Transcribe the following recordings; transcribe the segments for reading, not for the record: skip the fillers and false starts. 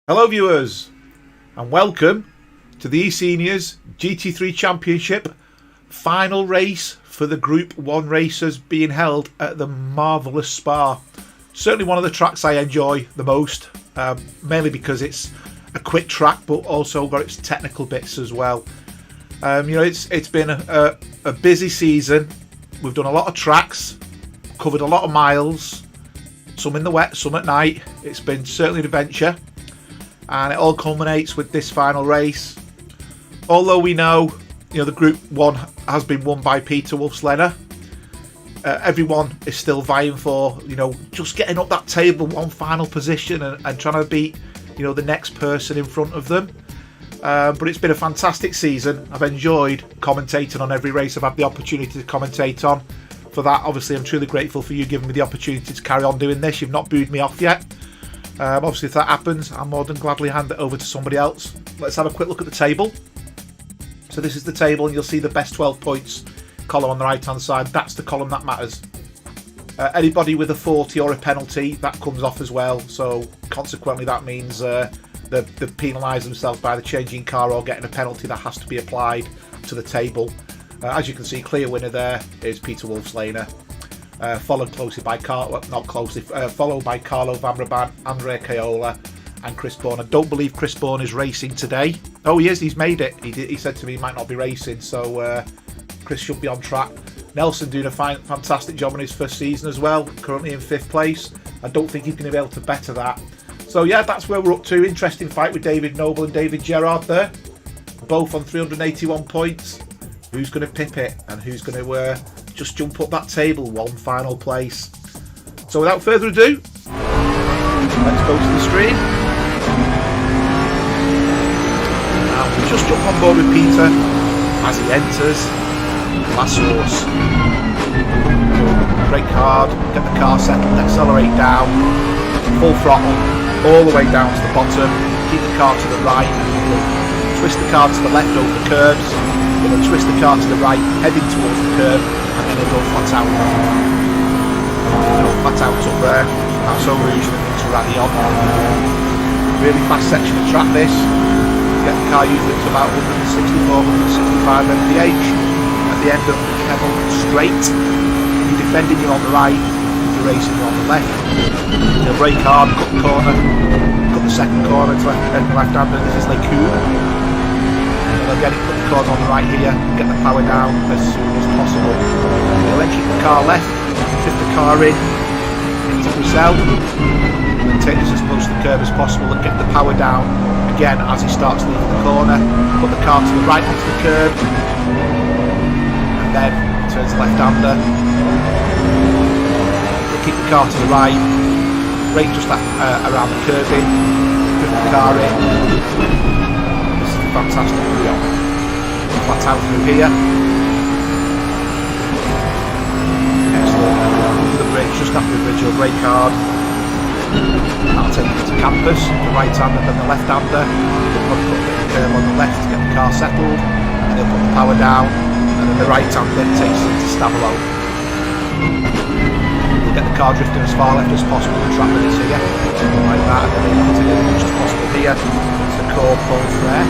Hello viewers and welcome to the eSeniors GT3 Championship final race for the Group 1 racers being held at the marvellous Spa. Certainly one of the tracks I enjoy the most, mainly because it's a quick track but also got its technical bits as well. It's been a busy season. We've done a lot of tracks, covered a lot of miles, some in the wet, some at night. It's been certainly an adventure. And it all culminates with this final race. Although we know, the Group 1 has been won by Peter Wolfslener, everyone is still vying for, just getting up that table, one final position and trying to beat, the next person in front of them. But it's been a fantastic season. I've enjoyed commentating on every race I've had the opportunity to commentate on. For that, obviously, I'm truly grateful for you giving me the opportunity to carry on doing this. You've not booed me off yet. Obviously, if that happens, I'll more than gladly hand it over to somebody else. Let's have a quick look at the table. So this is the table, and you'll see the best 12 points column on the right hand side. That's the column that matters. Anybody with a 40 or a penalty, that comes off as well. So consequently, that means they penalise themselves by the changing car or getting a penalty that has to be applied to the table. As you can see, clear winner there is Peter Wolfslener. Followed closely by followed by Carlo Van Raban, Andrea Caiola and Chris Bourne. I don't believe Chris Bourne is racing today. Oh, he is, he's made it. He said to me he might not be racing, so Chris should be on track. Nelson doing a fantastic job in his first season as well, currently in 5th place. I don't think he's going to be able to better that. So yeah, that's where we're up to. Interesting fight with David Noble and David Gerrard there. Both on 381 points. Who's going to pip it and who's going to just jump up that table one final place? So without further ado, let's go to the stream. Now we'll just jump on board with Peter as he enters last horse. Brake hard, get the car settled, accelerate down, full throttle, all the way down to the bottom, keep the car to the right, twist the car to the left over the curbs, then we'll twist the car to the right, heading towards the curb, and then it'll go flat out. Flat out up there. That's so Rouge and to rally on. Really fast section of track this. Get the car usually to about 164, 165 mph. At the end of the Kennel straight. If you're defending, you're on the right. If you're racing, you're on the left. You'll brake hard, cut the corner, cut the second corner to left-hander. This is Lecour. Again, put the cords on the right here, get the power down as soon as possible. You'll then keep the car left, shift the car in, into Brazil, and take this as close to the curb as possible and get the power down again as he starts leaving the corner. Put the car to the right onto the curb, and then turns left-hander. Keep the car to the right, brake just around the curbing, drift the car in. Fantastic video. Flat out through here. Excellent. Under the bridge, just after the bridge, you'll brake hard. That'll take you to campus, the right hander, then the left hander. You'll probably put a bit of curb on the left to get the car settled, and you'll put the power down, and then the right hander takes you to Stavolo. You'll get the car drifting as far left as possible, the track that is here, like that, and then you'll take it as much as possible here. It's the core both there.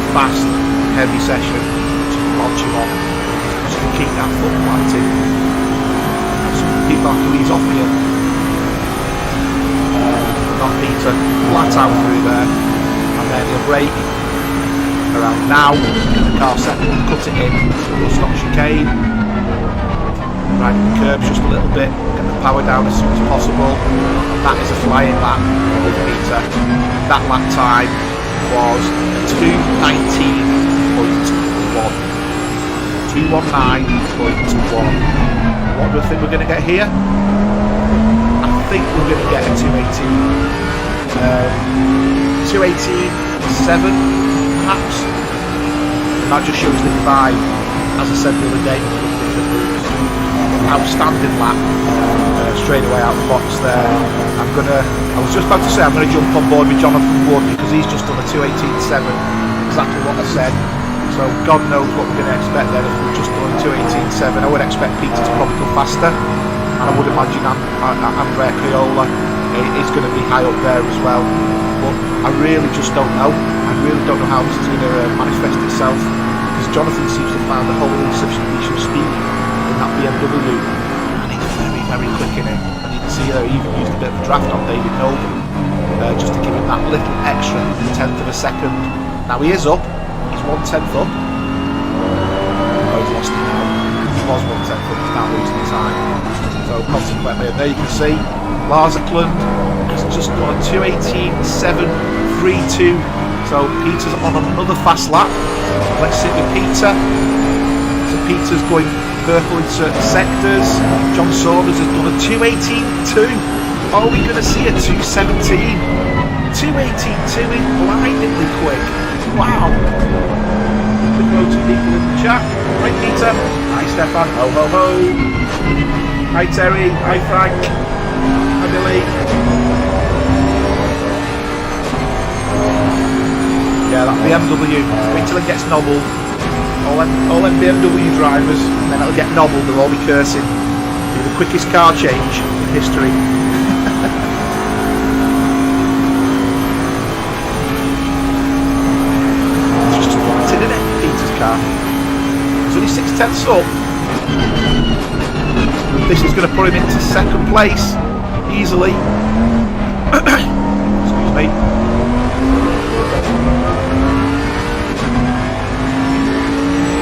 Fast, heavy session to launch him on, just to keep that foot planted. Some people have to ease off here. Not Peter, flat out through there, and then he'll brake around now, get the car settled, cut it in, we'll stop chicane, ride the curbs just a little bit, get the power down as soon as possible. That is a flying lap with Peter. That lap time was 219.1. 219.1. What do I think we're going to get here? I think we're going to get a 218. 218.7 perhaps. And that just shows the divide. As I said the other day, outstanding lap. Straight away out the box there. I was just about to say I'm going to jump on board with Jonathan Wood because he's just done a 218.7, exactly what I said. So God knows what we're going to expect then if we've just done a 218.7. I would expect Peter to probably go faster. and I would imagine Andrea Caiola is going to be high up there as well. But I really just don't know. I really don't know how this is going to manifest itself, because Jonathan seems to find the whole substitution of speed in that BMW, and he's very, very quick in it. And you can see he even used a bit of a draft on David Noble just to give him that little extra tenth of a second. Now he is up. He's 1/10 up. Oh, he's lost it now. He was 1/10 up. He's now losing time. So consequently, and there you can see Lars Eklund has just got a 2:18.732. So Peter's on another fast lap. Let's sit with Peter. So Peter's going purple in certain sectors. John Saunders has done a 2:18.2. Are we going to see a 2:17? 2:18.2 is blindingly quick. Wow. Quick hello to people in the chat. Right, Peter. Hi, Stefan. Ho, ho, ho. Hi, Terry. Hi, Frank. Hi, Billy. Yeah, that BMW. Wait till it gets nobbled. All them BMW drivers, and then it'll get nobbled. They'll all be cursing. It'll be the quickest car change in history. It's just wanted, isn't it? Peter's car. It's only 6/10 up. This is going to put him into second place easily. Excuse me.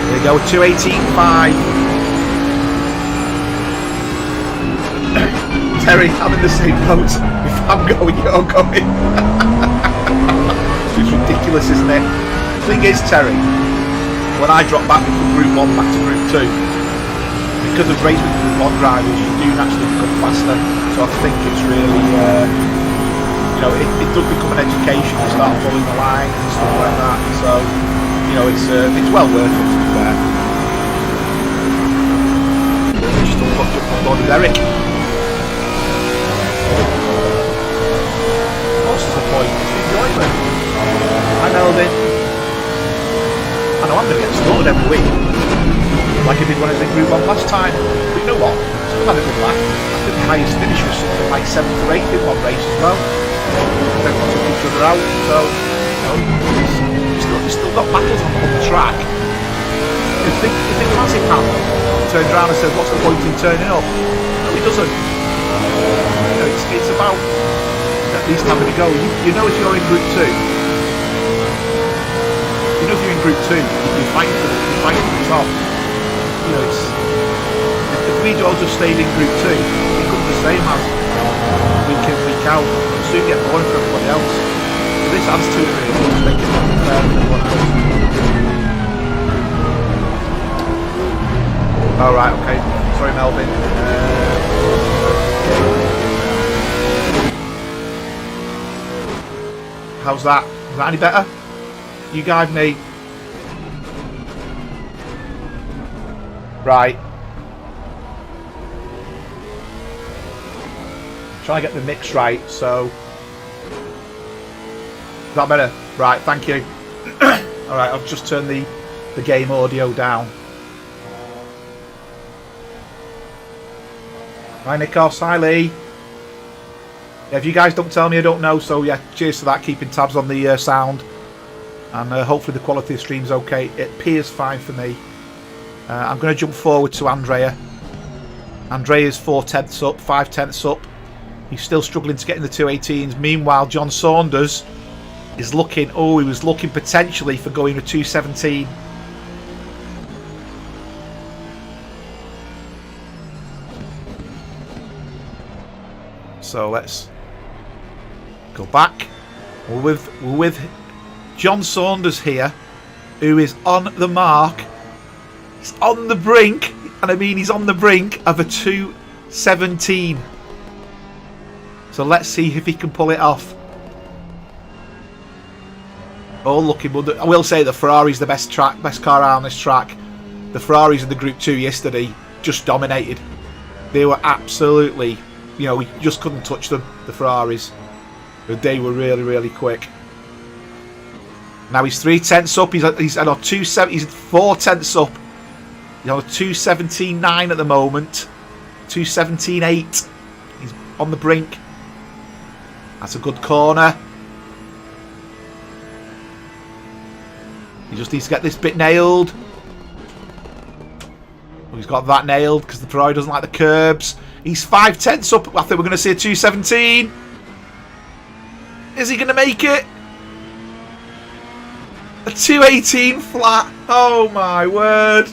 There we go, 2:18.5. Terry, I'm in the same boat. If I'm going, you're going. It's ridiculous, isn't it? The thing is, Terry, when I drop back from Group 1 back to Group 2, because of racing with Group 1 drivers, you do naturally become faster. So I think it's really, you know, it does become an education to start following the lines and stuff like that. So, you know, it's well worth it, to be fair. Just got jumped on board with Eric. What's the point? It's enjoyment. Hi, Melvin. I know I'm going to get slaughtered every week, like I did when I was in Group 1 last time. But you know what? Still had a good laugh. I think the highest finish was something like 7th or 8th in one race as well. Everyone took each other out, so you know, you've still got battles on the track. If the classic panel turns around and says, "What's the point in turning up?" No, it doesn't. You know, it's about at least having a go. You know, if you're in Group 2. You know, if you're in Group 2, you're fighting for the top. You know, if we all just stayed in Group 2, we could be the same as week in, week out. We'll soon get boring for everybody else. So this adds to it really, to make it more fair for everyone else. Oh, right, okay. Sorry, Melvin. How's that? Is that any better? You guide me. Right. Trying to get the mix right, so. Is that better? Right, thank you. Alright, I've just turned the game audio down. Hi, Nikos. Hi, Lee. Yeah, if you guys don't tell me, I don't know, so yeah, cheers to that, keeping tabs on the sound. And hopefully the quality of the stream's okay. It appears fine for me. I'm going to jump forward to Andrea. Andrea's 4/10 up, 5/10 up. He's still struggling to get in the 2:18s. Meanwhile, John Saunders is looking. Oh, he was looking potentially for going to 2:17. So let's go back. We're with John Saunders here, who is on the mark. He's on the brink, and I mean he's on the brink of a 2:17. So let's see if he can pull it off. Oh, looking, but I will say that Ferrari's the best car on this track. The Ferraris in the Group 2 yesterday just dominated. They were absolutely, you know, we just couldn't touch them, the Ferraris. But they were really, really quick. Now he's 3/10 up. He's on 2:7. He's 4/10 up. He's on a 2:17.9 at the moment. 2:17.8. He's on the brink. That's a good corner. He just needs to get this bit nailed. Oh, he's got that nailed because the Ferrari doesn't like the curbs. He's 5/10 up. I think we're going to see a 2:17. Is he going to make it? A 2:18 flat. Oh my word.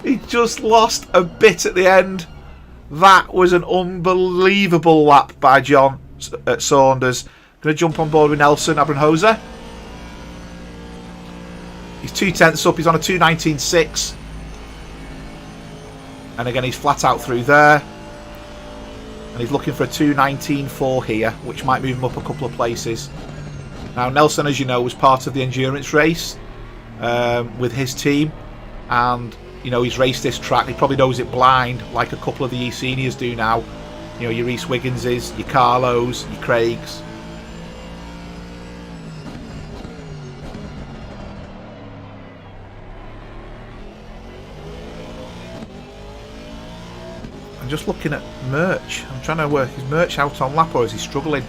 He just lost a bit at the end. That was an unbelievable lap by John Saunders. Going to jump on board with Nelson Abramhosa. He's 2/10 up. He's on a 2:19.6. And again, he's flat out through there. And he's looking for a 2:19.4 here, which might move him up a couple of places. Now, Nelson, as you know, was part of the endurance race with his team. And, you know, he's raced this track. He probably knows it blind, like a couple of the eSeniors do now. You know, your Reese Wigginses, your Carlos, your Craigs. I'm just looking at Merch. I'm trying to work his Merch out on lap, or is he struggling?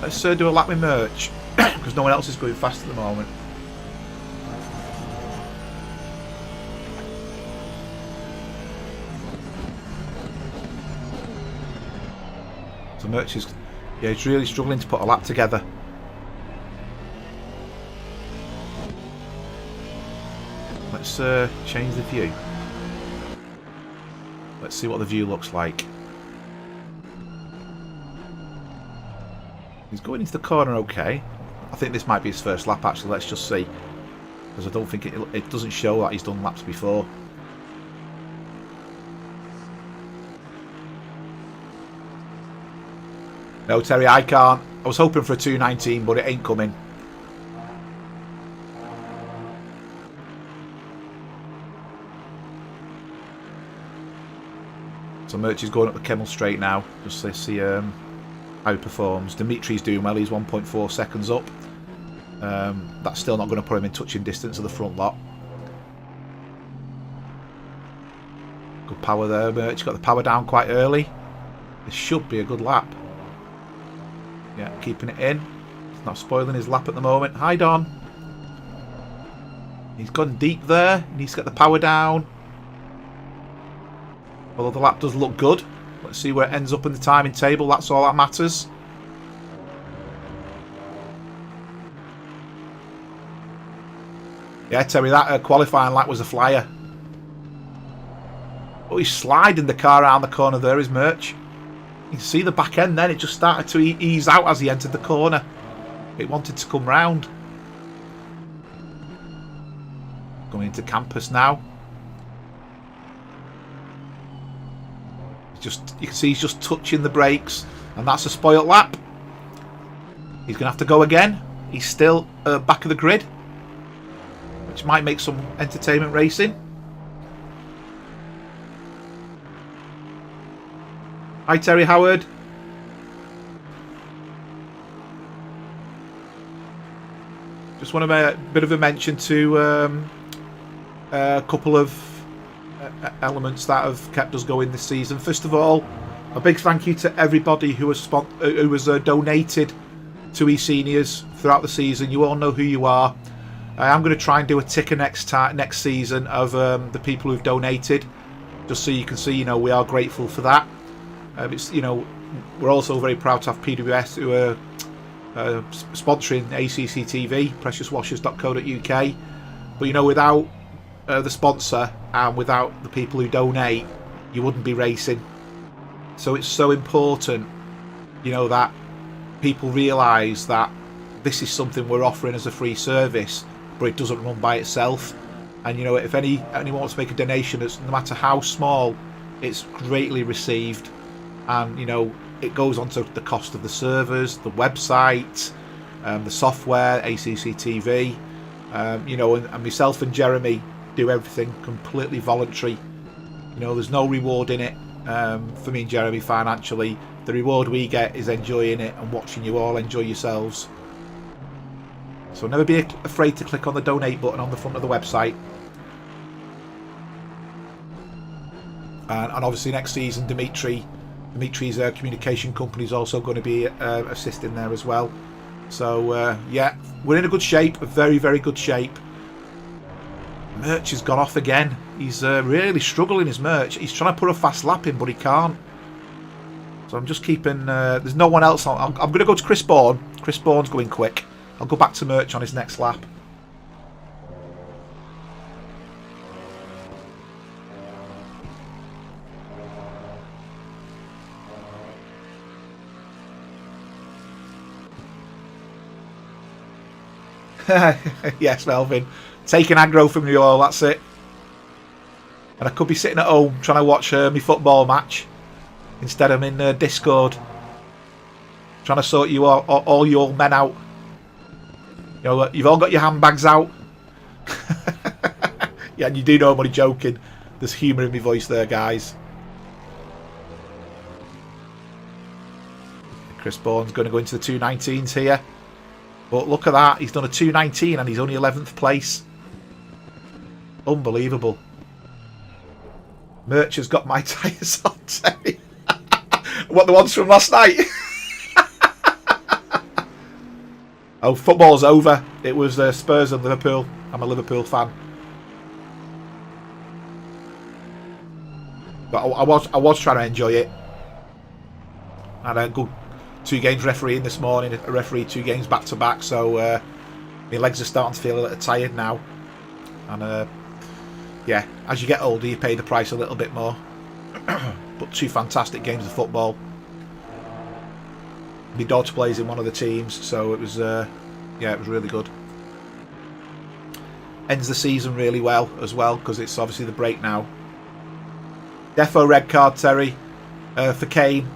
Let's do a lap with Merch, because no one else is going fast at the moment. So Merch is, yeah, he's really struggling to put a lap together. Let's change the view. Let's see what the view looks like. He's going into the corner okay. I think this might be his first lap actually. Let's just see, because I don't think it doesn't show that he's done laps before. No, Terry, I can't. I was hoping for a 2:19, but it ain't coming. So Merch is going up the Kemmel straight now. Just to see how he performs. Dimitri's doing well. He's 1.4 seconds up. That's still not going to put him in touching distance of the front lot. Good power there, Merch. Got the power down quite early. This should be a good lap. Yeah, keeping it in. He's not spoiling his lap at the moment. Hi, Don. He's gone deep there. He needs to get the power down. Although the lap does look good. Let's see where it ends up in the timing table. That's all that matters. Yeah, Terry, that qualifying lap was a flyer. Oh, he's sliding the car around the corner there, is Merch. You can see the back end then. It just started to ease out as he entered the corner. It wanted to come round. Going into campus now. You can see he's just touching the brakes, and that's a spoilt lap. He's going to have to go again. He's still back of the grid, which might make some entertainment racing. Hi, Terry Howard. Just want to make a bit of a mention to a couple of elements that have kept us going this season. First of all, a big thank you to everybody who was donated to eSeniors throughout the season. You all know who you are. I'm going to try and do a ticker next season of the people who've donated, just so you can see, you know, we are grateful for that. It's, you know, we're also very proud to have PWS who are sponsoring ACC TV, preciouswashers.co.uk. But, you know, without the sponsor and without the people who donate, you wouldn't be racing. So it's so important, you know, that people realise that this is something we're offering as a free service, but it doesn't run by itself. And, you know, if anyone wants to make a donation, it's, no matter how small, it's greatly received. And, you know, it goes on to the cost of the servers, the website, the software, ACC TV, you know, and myself and Jeremy do everything completely voluntary. You know, there's no reward in it for me and Jeremy financially. The reward we get is enjoying it and watching you all enjoy yourselves. So never be afraid to click on the donate button on the front of the website. And obviously next season, Dimitri's communication company is also going to be assisting there as well. So yeah, we're in a good shape, a very, very good shape. Merch has gone off again. He's really struggling, his Merch. He's trying to put a fast lap in, but he can't. So I'm just keeping... there's no one else on. I'm going to go to Chris Bourne. Chris Bourne's going quick. I'll go back to Merch on his next lap. Yes, Melvin. Taking aggro from you all, that's it. And I could be sitting at home trying to watch my football match. Instead I'm in Discord. Trying to sort you all you old men out. You know, you've all got your handbags out. Yeah, and you do know I'm only joking. There's humour in my voice there, guys. Chris Bourne's going to go into the 219s here. But look at that. He's done a 219 and he's only 11th place. Unbelievable. Merch has got my tyres on, Terry. What, the ones from last night? Oh, football's over. It was Spurs and Liverpool. I'm a Liverpool fan. But I was trying to enjoy it. I had a good 2 games refereeing this morning. I refereed 2 games back to back, so my legs are starting to feel a little tired now. And yeah, as you get older, you pay the price a little bit more. But 2 fantastic games of football. My daughter plays in one of the teams, so it was yeah, it was really good. Ends the season really well as well, because it's obviously the break now. Defo red card, Terry, for Kane.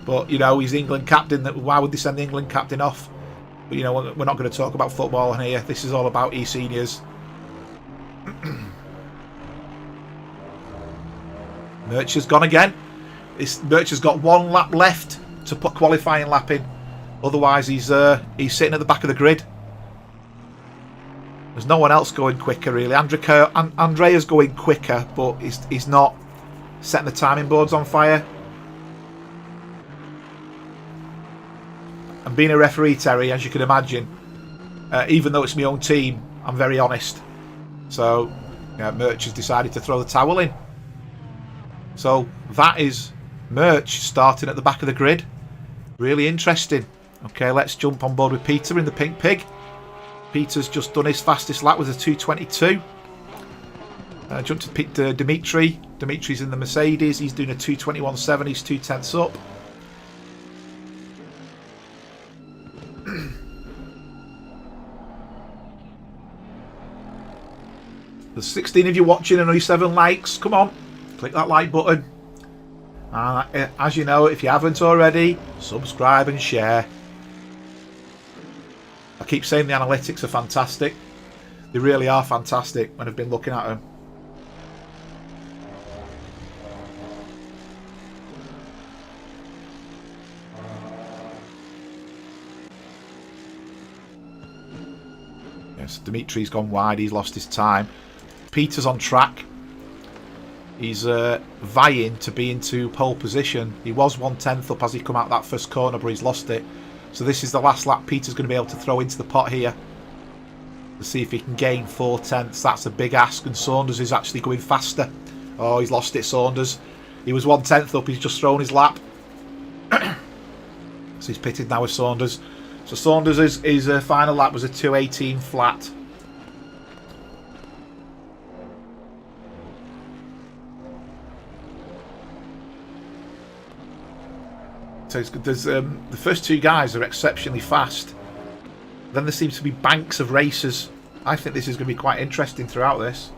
But you know, he's the England captain. Why would they send the England captain off? But you know, we're not going to talk about football here. This is all about eSeniors. Merch has gone again. Merch has got 1 lap left to put qualifying lap in. Otherwise, he's sitting at the back of the grid. There's no one else going quicker, really. Andrea's going quicker, but he's not setting the timing boards on fire. And being a referee, Terry, as you can imagine, even though it's my own team, I'm very honest. So, yeah, Merch has decided to throw the towel in. So, that is Merch starting at the back of the grid. Really interesting. Okay, let's jump on board with Peter in the Pink Pig. Peter's just done his fastest lap with a 2:22. Jump to Dimitri. Dimitri's in the Mercedes. He's doing a 2:21.7. He's 2/10 up. There's 16 of you watching and only 7 likes. Come on, click that like button. And as you know, if you haven't already, subscribe and share. I keep saying the analytics are fantastic. They really are fantastic when I've been looking at them. Yes, Dimitri's gone wide. He's lost his time. Peter's on track. He's vying to be into pole position. He was 1/10 up as he come out that first corner, but he's lost it. So this is the last lap Peter's going to be able to throw into the pot here. To see if he can gain 4/10. That's a big ask, and Saunders is actually going faster. Oh, he's lost it, Saunders. He was 1/10 up, he's just thrown his lap. So he's pitted now with Saunders. So Saunders' his final lap was a 2:18 flat. So there's the first 2 guys are exceptionally fast. Then there seems to be banks of racers. I think this is going to be quite interesting throughout this.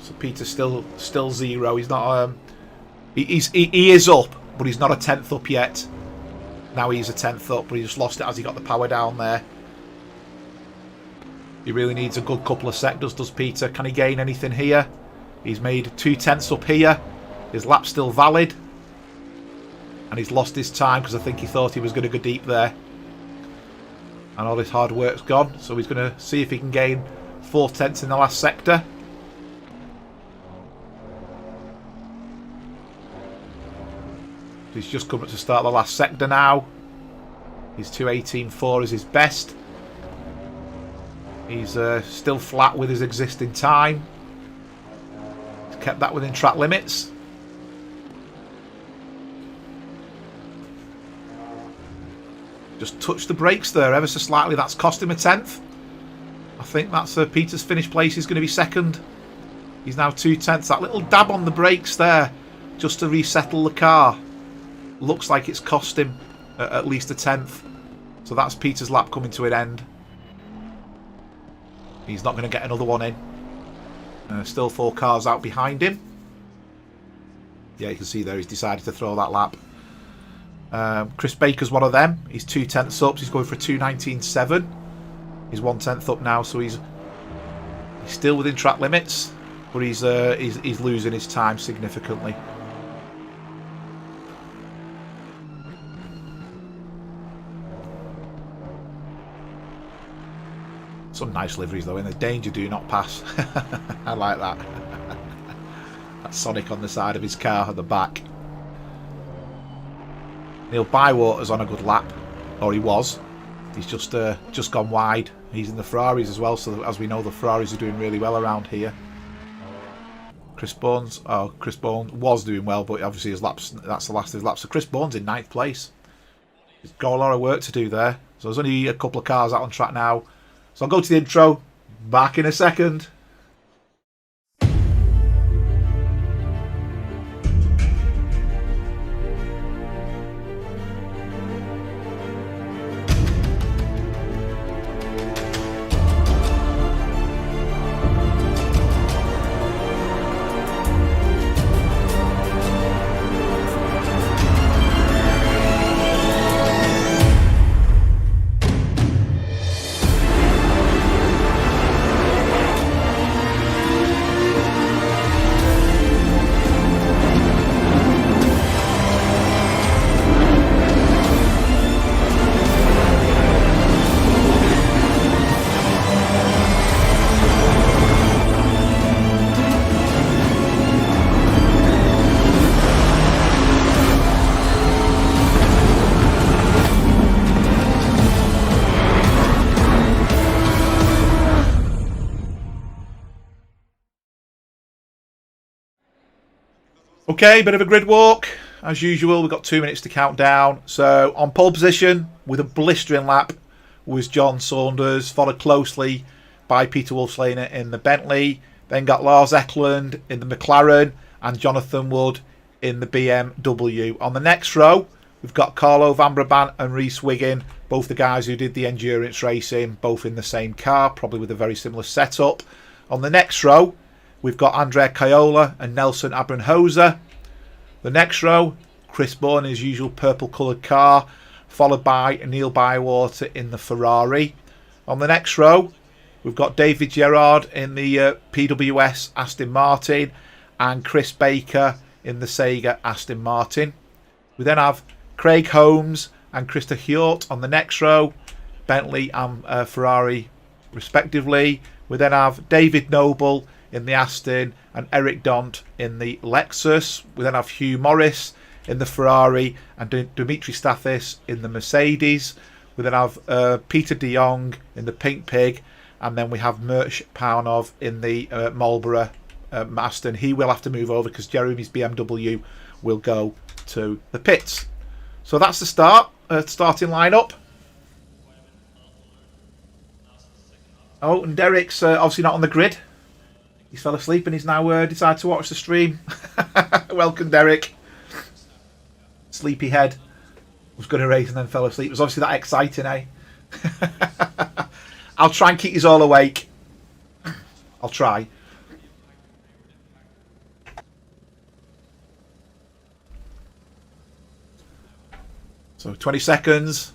So Peter's still 0. He's not. He is up, but he's not a 10th up yet. Now he's a 10th up, but he just lost it as he got the power down there. He really needs a good couple of sectors, does Peter? Can he gain anything here? He's made 2/10 up here. His lap's still valid. And he's lost his time because I think he thought he was going to go deep there. And all his hard work's gone. So he's going to see if he can gain 4/10 in the last sector. He's just come up to start the last sector now. His 2:18.4 is his best. He's still flat with his existing time. He's kept that within track limits. Just touched the brakes there ever so slightly. That's cost him a 10th. I think that's Peter's finished place is going to be second. He's now 2/10. That little dab on the brakes there just to resettle the car. Looks like it's cost him at least a 10th. So that's Peter's lap coming to an end. He's not going to get another one in. Still 4 cars out behind him. Yeah, you can see there he's decided to throw that lap. Chris Baker's one of them. He's 2/10 up. He's going for a 2:19.7. He's 1/10 up now, so he's still within track limits, but he's losing his time significantly. Some nice liveries though. In the danger, do not pass. I like that. That Sonic on the side of his car at the back. Neil Bywater's on a good lap, or he was. He's just gone wide. He's in the Ferraris as well, so as we know, the Ferraris are doing really well around here. Chris Bourne was doing well, but obviously his laps, that's the last of his laps. So Chris Bourne's in 9th place. He's got a lot of work to do there. So there's only a couple of cars out on track now. So I'll go to the intro. Back in a second. Okay, bit of a grid walk. As usual, we've got 2 minutes to count down. So on pole position, with a blistering lap, was John Saunders, followed closely by Peter Wolfslaner in the Bentley. Then got Lars Eklund in the McLaren and Jonathan Wood in the BMW. On the next row, we've got Carlo Van Brabant and Rhys Wiggin, both the guys who did the endurance racing, both in the same car, probably with a very similar setup. On the next row, we've got Andrea Caiola and Nelson Abranhoser. The next row, Chris Bourne in his usual purple-coloured car, followed by Neil Bywater in the Ferrari. On the next row, we've got David Gerard in the PWS Aston Martin and Chris Baker in the Sega Aston Martin. We then have Craig Holmes and Krista Hjort on the next row, Bentley and Ferrari respectively. We then have David Noble in the Aston and Eric Dont in the Lexus. We then have Hugh Morris in the Ferrari and Dimitri Stathis in the Mercedes. We then have Peter de Jong in the Pink Pig, and then we have Mirch Paunov in the Marlboro Aston. He will have to move over because Jeremy's BMW will go to the pits. So that's the starting lineup. Oh, and Derek's obviously not on the grid. He's fell asleep and he's now decided to watch the stream. Welcome, Derek. Sleepyhead. Was going to race and then fell asleep. It was obviously that exciting, eh? I'll try and keep you all awake. I'll try. So 20 seconds.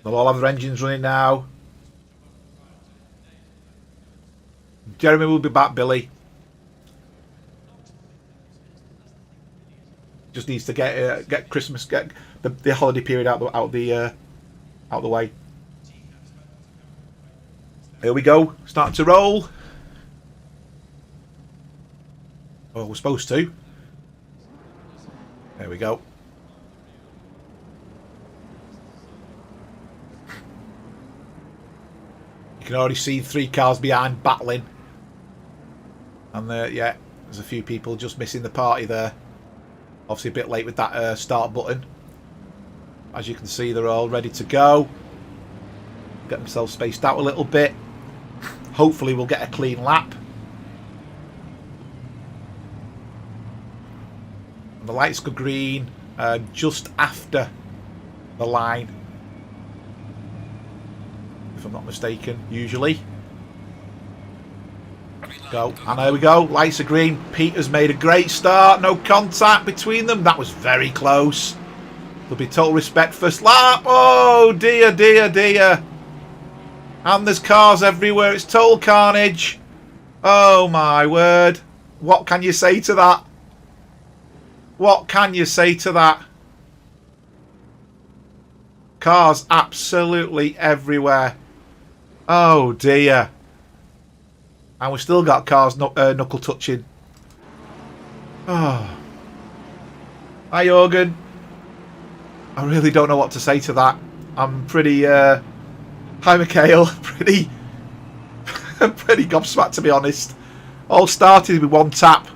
They'll all have their engines running now. Jeremy will be back, Billy. Just needs to get Christmas, get the holiday period out the way. Here we go, starting to roll. Well, we're supposed to. There we go. You can already see 3 cars behind battling. And yeah, there's a few people just missing the party there. Obviously a bit late with that start button. As you can see, they're all ready to go. Get themselves spaced out a little bit. Hopefully we'll get a clean lap. And the lights go green just after the line, if I'm not mistaken, usually. Go. And there we go. Lights are green. Peter's made a great start. No contact between them. That was very close. There'll be total respect first lap. Oh, dear, dear, dear. And there's cars everywhere. It's total carnage. Oh, my word. What can you say to that? What can you say to that? Cars absolutely everywhere. Oh, dear. And we've still got cars knuckle touching. Oh. Hi, Jorgen. I really don't know what to say to that. I'm pretty... Hi, Mikhail. Pretty gobsmacked, to be honest. All started with 1 tap.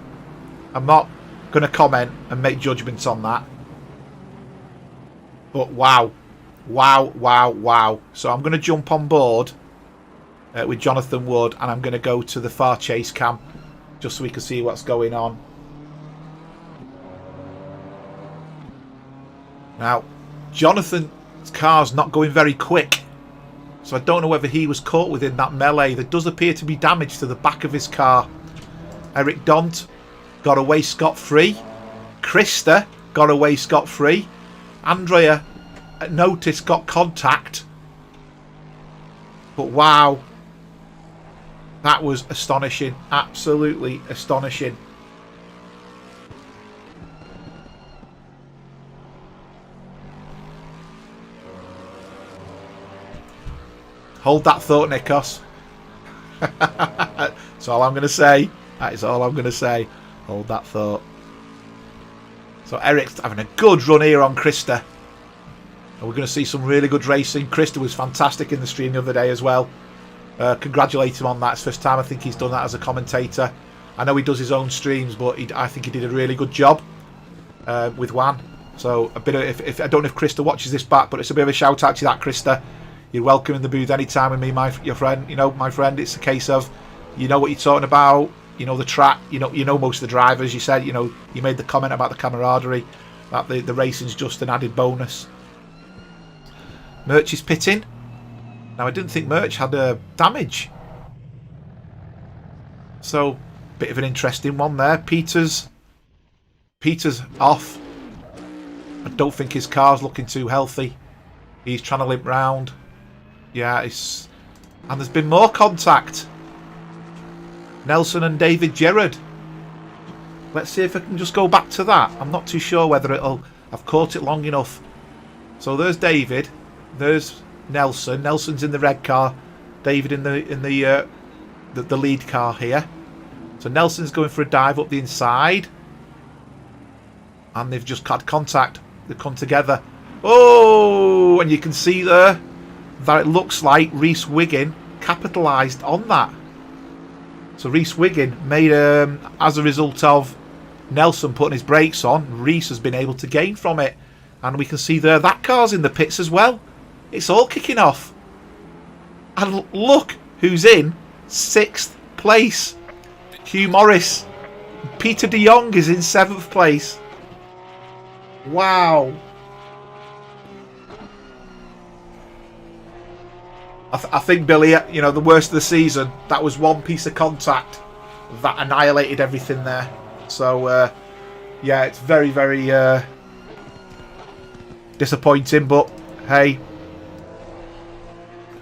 I'm not going to comment and make judgments on that. But wow. Wow, wow, wow. So I'm going to jump on board with Jonathan Wood, and I'm going to go to the far chase cam just so we can see what's going on. Now, Jonathan's car's not going very quick, so I don't know whether he was caught within that melee. There does appear to be damage to the back of his car. Eric Dont got away scot-free. Krista got away scot-free. Andrea, notice, got contact. But wow. That was astonishing. Absolutely astonishing. Hold that thought, Nikos. That's all I'm going to say. That is all I'm going to say. Hold that thought. So Eric's having a good run here on Krista. And we're going to see some really good racing. Krista was fantastic in the stream the other day as well. Congratulate him on that. It's the first time I think he's done that as a commentator. I know he does his own streams, but I think he did a really good job with Juan. So a bit of, if I don't know if Krista watches this back, but it's a bit of a shout out to that, Krista. You're welcome in the booth anytime with me, your friend. You know, my friend. It's a case of, you know what you're talking about. You know the track. You know most of the drivers. You said, you made the comment about the camaraderie. That the racing's just an added bonus. Merch is pitting. Now, I didn't think Merch had damage. So, bit of an interesting one there. Peter's off. I don't think his car's looking too healthy. He's trying to limp round. Yeah, and there's been more contact. Nelson and David Gerrard. Let's see if I can just go back to that. I'm not too sure whether I've caught it long enough. So there's David. There's Nelson. Nelson's in the red car. David in the lead car here. So Nelson's going for a dive up the inside. And they've just had contact. They've come together. Oh! And you can see there that it looks like Reese Wiggin capitalised on that. So Reese Wiggin made, as a result of Nelson putting his brakes on, Reese has been able to gain from it. And we can see there that car's in the pits as well. It's all kicking off. And look who's in 6th place. Hugh Morris. Peter de Jong is in 7th place. Wow. I think, Billy, the worst of the season, that was one piece of contact that annihilated everything there. So, yeah, it's very, very disappointing, but hey.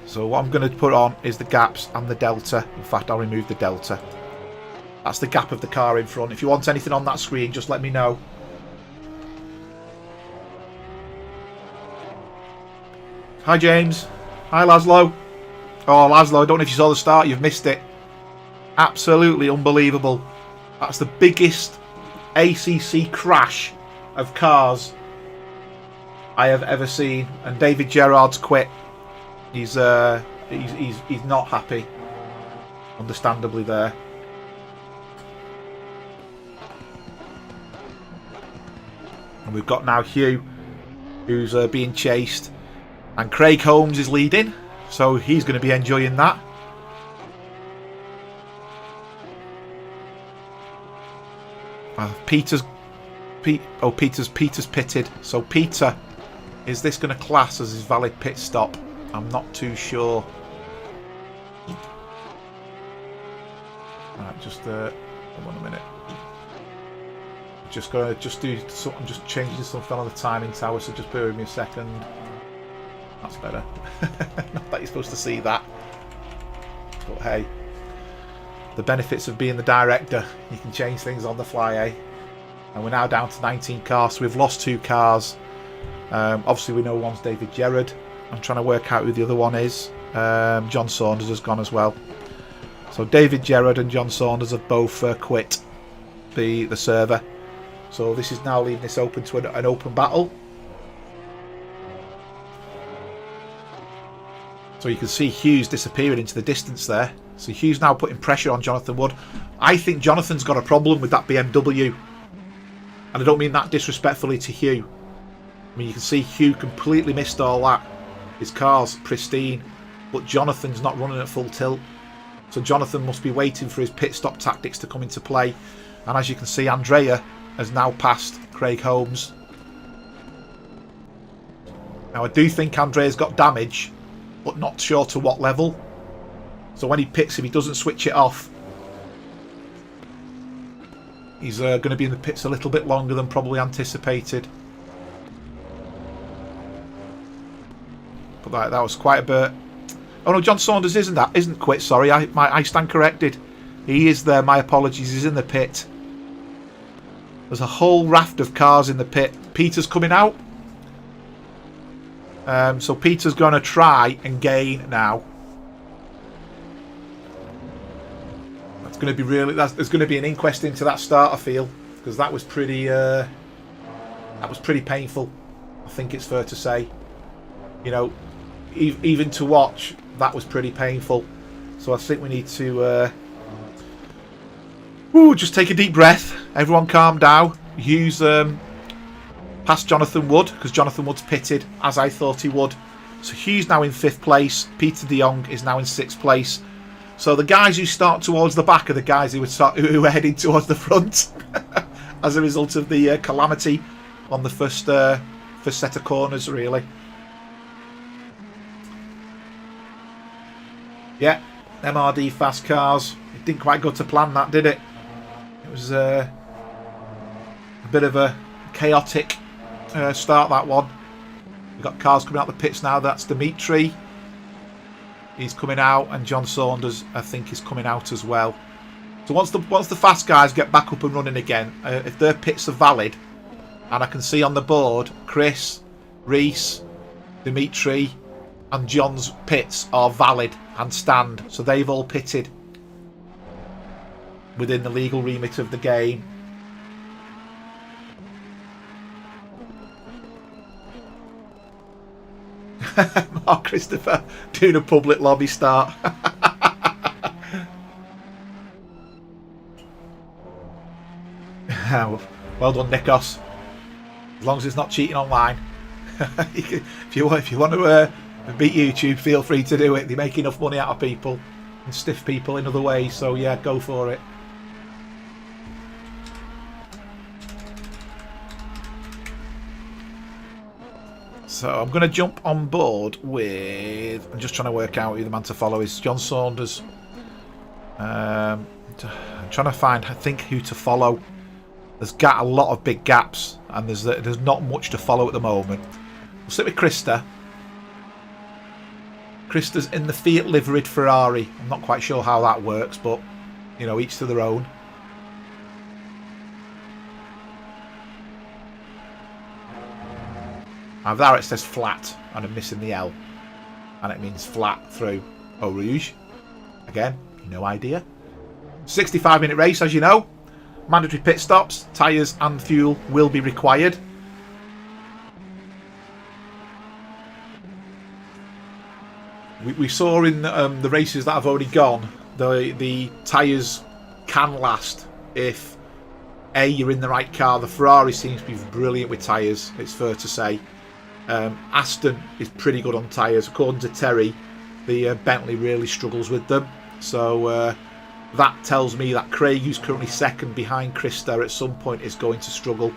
So what I'm going to put on is the gaps and the delta. In fact, I'll remove the delta. That's the gap of the car in front. If you want anything on that screen, just let me know. Hi, James. Hi, Laszlo. Oh, Laszlo, I don't know if you saw the start. You've missed it. Absolutely unbelievable. That's the biggest ACC crash of cars I have ever seen. And David Gerrard's quit. He's not happy, understandably there. And we've got now Hugh, who's being chased, and Craig Holmes is leading, so he's going to be enjoying that. Peter's pitted. So Peter, is this going to class as his valid pit stop? I'm not too sure. Right, just hold on a minute. Just gonna do something. I'm just changing something on the timing tower. So just bear with me a second. That's better. Not that you're supposed to see that, but hey. The benefits of being the director, you can change things on the fly, eh? And we're now down to 19 cars, so we've lost 2 cars. Obviously we know one's David Gerrard. I'm trying to work out who the other one is. John Saunders has gone as well. So David Gerrard and John Saunders have both quit the server. So this is now leaving this open to an open battle. So you can see Hughes disappearing into the distance there. So Hughes now putting pressure on Jonathan Wood. I think Jonathan's got a problem with that BMW. And I don't mean that disrespectfully to Hugh. I mean, you can see Hugh completely missed all that. His car's pristine. But Jonathan's not running at full tilt. So Jonathan must be waiting for his pit stop tactics to come into play. And as you can see, Andrea has now passed Craig Holmes. Now I do think Andrea's got damage, but not sure to what level. So when he pits, if he doesn't switch it off, he's going to be in the pits a little bit longer than probably anticipated. But that was quite a bit. Oh no, John Saunders isn't quit. Sorry, I stand corrected. He is there. My apologies. He's in the pit. There's a whole raft of cars in the pit. Peter's coming out. So Peter's going to try and gain now. That's going to be really. There's going to be an inquest into that start, I feel, because that was pretty. That was pretty painful. I think it's fair to say. You know, even to watch, that was pretty painful. So I think we need to. Just take a deep breath. Everyone calm down. Hughes past Jonathan Wood, because Jonathan Wood's pitted, as I thought he would. So Hughes now in 5th place. Peter de Jong is now in 6th place. So the guys who start towards the back are the guys who are heading towards the front as a result of the calamity on the first set of corners, really. Yeah, MRD fast cars. It didn't quite go to plan, that, did it? It was a bit of a chaotic start, that one. We've got cars coming out the pits now. That's Dimitri. He's coming out, and John Saunders, I think, is coming out as well. So once the fast guys get back up and running again, if their pits are valid, and I can see on the board, Chris, Reese, Dimitri, and John's pits are valid and stand. So they've all pitted within the legal remit of the game. Mark Christopher doing a public lobby start. Well done, Nikos. As long as it's not cheating online. If you want to beat YouTube, feel free to do it. They make enough money out of people and stiff people in other ways. So yeah, go for it. So I'm going to jump on board with... I'm just trying to work out who the man to follow is. John Saunders. I'm trying to find, I think, who to follow. There's got a lot of big gaps, and there's not much to follow at the moment. We'll sit with Krista. Krista's in the Fiat liveried Ferrari. I'm not quite sure how that works, but, you know, each to their own. And there it says flat, and I'm missing the L. And it means flat through Eau Rouge. Again, no idea. 65-minute race, as you know. Mandatory pit stops, tyres and fuel will be required. We saw in the races that have already gone, the tyres can last if A, you're in the right car. The Ferrari seems to be brilliant with tyres, it's fair to say. Aston is pretty good on tyres. According to Terry, the Bentley really struggles with them. So that tells me that Craig, who's currently second behind Krista, at some point is going to struggle.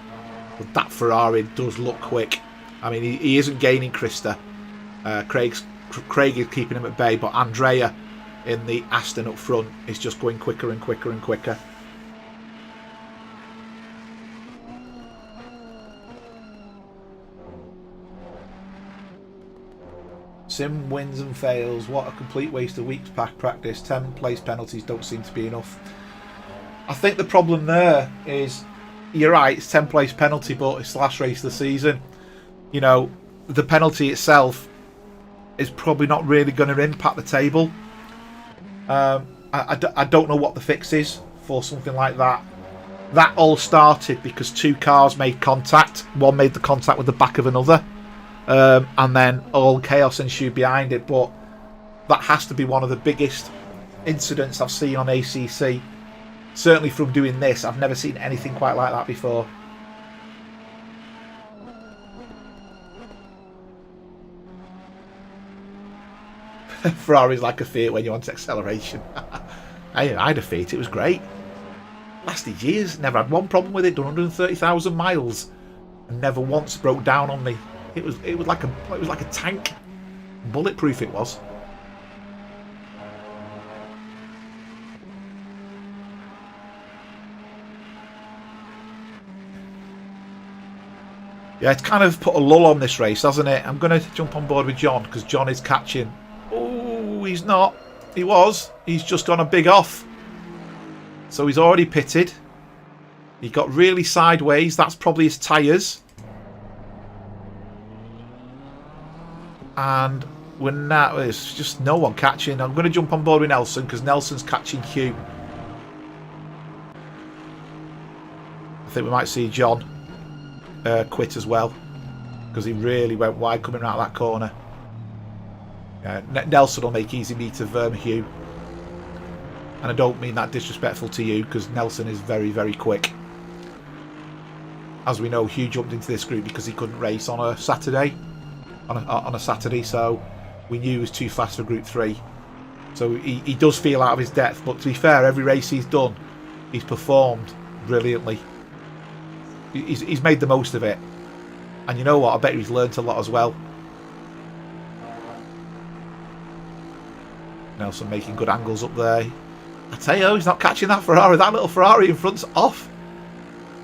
But that Ferrari does look quick. I mean, he isn't gaining Krista. Craig is keeping him at bay, but Andrea in the Aston up front is just going quicker and quicker and quicker. Sim wins and fails. What a complete waste of weeks pack practice. 10 place penalties don't seem to be enough. I think the problem there is, you're right, it's 10 place penalty, but it's the last race of the season. You know, the penalty itself is probably not really going to impact the table. I don't know what the fix is for something like that. That all started because two cars made contact. One made the contact with the back of another. And then all chaos ensued behind it. But that has to be one of the biggest incidents I've seen on ACC. Certainly from doing this, I've never seen anything quite like that before. Ferrari's like a Fiat when you want acceleration. I had a Fiat, it was great. Lasted years, never had one problem with it, done 130,000 miles. And never once broke down on me. It was like a tank. Bulletproof it was. Yeah, it's kind of put a lull on this race, hasn't it? I'm going to jump on board with John because John is catching. Oh, he's not. He was. He's just gone a big off. So he's already pitted. He got really sideways. That's probably his tyres. And we're now, there's just no one catching. I'm going to jump on board with Nelson because Nelson's catching Hugh. I think we might see John quit as well because he really went wide coming out of that corner. Nelson will make easy meat of Hugh, and I don't mean that disrespectful to you because Nelson is very, very quick. As we know, Hugh jumped into this group because he couldn't race on a Saturday, on a Saturday, so we knew he was too fast for Group 3. So he does feel out of his depth, but to be fair, every race he's done, he's performed brilliantly. He's made the most of it, and you know what? I bet he's learnt a lot as well. Nelson making good angles up there. I tell you, he's not catching that Ferrari. That little Ferrari in front's off.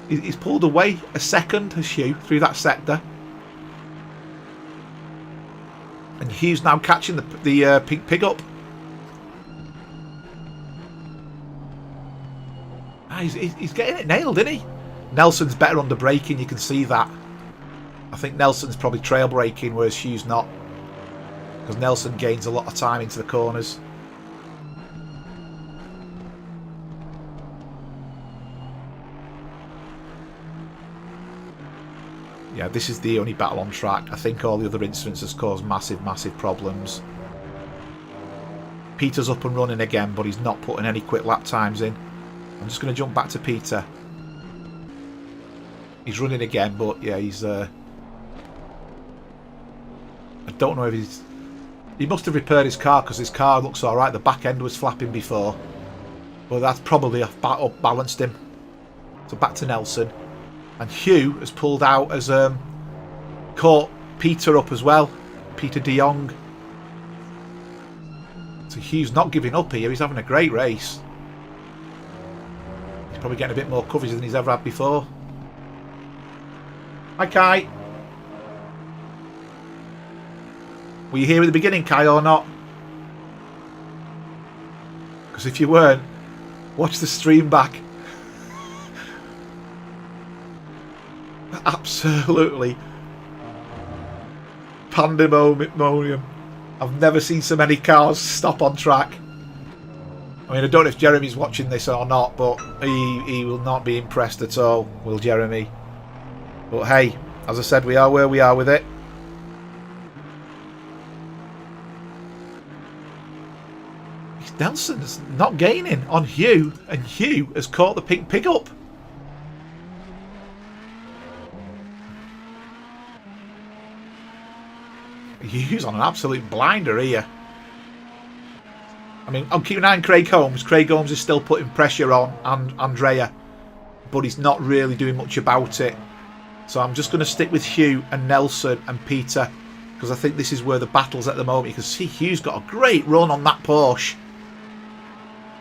He's pulled away a second, has Hugh, through that sector. And Hugh's now catching the pink pig up. He's getting it nailed, isn't he? Nelson's better under braking, you can see that. I think Nelson's probably trail braking, whereas Hugh's not. Because Nelson gains a lot of time into the corners. Yeah, this is the only battle on track. I think all the other incidents has caused massive, massive problems. Peter's up and running again, but he's not putting any quick lap times in. I'm just going to jump back to Peter. He's running again, but yeah, he's... I don't know if he's... He must have repaired his car because his car looks alright. The back end was flapping before. But that's probably up balanced him. So back to Nelson. And Hugh has pulled out, as caught Peter up as well. Peter de Jong. So Hugh's not giving up here. He's having a great race. He's probably getting a bit more coverage than he's ever had before. Hi, Kai. Were you here at the beginning, Kai, or not? Because if you weren't, watch the stream back. Absolutely pandemonium. I've never seen so many cars stop on track. I mean, I don't know if Jeremy's watching this or not, but he will not be impressed at all, will Jeremy? But hey, as I said, we are where we are with it. Nelson's not gaining on Hugh, and Hugh has caught the pink pig up. Hugh's on an absolute blinder here. I mean, I'm keeping an eye on Craig Holmes. Craig Holmes is still putting pressure on Andrea, but he's not really doing much about it. So I'm just going to stick with Hugh and Nelson and Peter, because I think this is where the battle's at the moment. You can see Hugh's got a great run on that Porsche.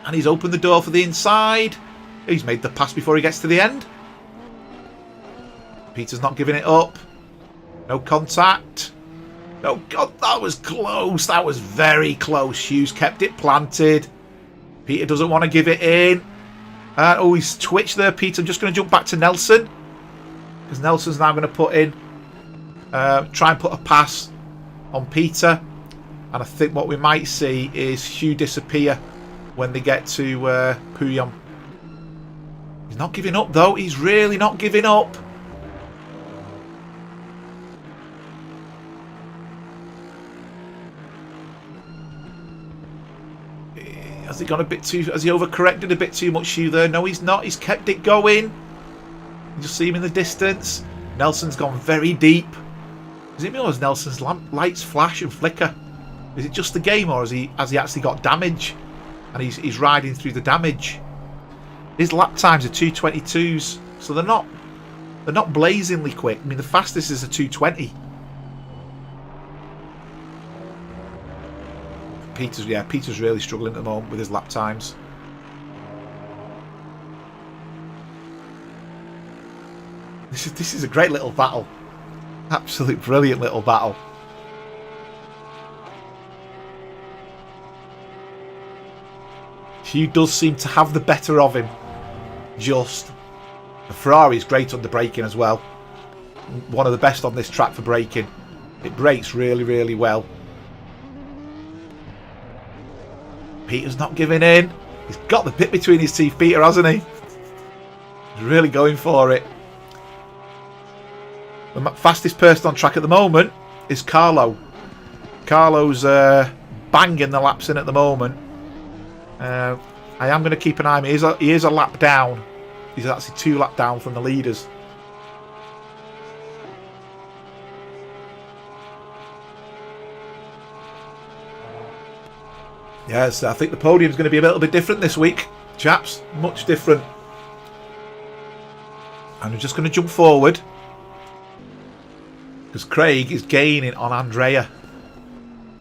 And he's opened the door for the inside. He's made the pass before he gets to the end. Peter's not giving it up. No contact. Oh, God, that was close. That was very close. Hughes kept it planted. Peter doesn't want to give it in. Oh, he's twitched there, Peter. I'm just going to jump back to Nelson, because Nelson's now going to put in, try and put a pass on Peter. And I think what we might see is Hugh disappear when they get to Puyom. He's not giving up, though. He's really not giving up. Has he gone a bit too... Has he overcorrected a bit too much, Hugh, there? No, he's not. He's kept it going. You just see him in the distance. Nelson's gone very deep. Does it mean as Nelson's lights flash and flicker? Is it just the game, or has he actually got damage? And he's riding through the damage. His lap times are 2:22s, so they're not blazingly quick. I mean, the fastest is a 2:20. Peter's really struggling at the moment with his lap times. This is a great little battle. Absolute brilliant little battle. Hugh does seem to have the better of him. Just. The Ferrari's great under braking as well. One of the best on this track for braking. It brakes really, really well. Peter's not giving in. He's got the bit between his teeth, Peter, hasn't he? He's really going for it. The fastest person on track at the moment is Carlo. Carlo's banging the laps in at the moment. I am going to keep an eye on him. He is a lap down. He's actually 2 laps down from the leaders. Yes, I think the podium's going to be a little bit different this week, chaps. Much different. And I'm just going to jump forward, because Craig is gaining on Andrea.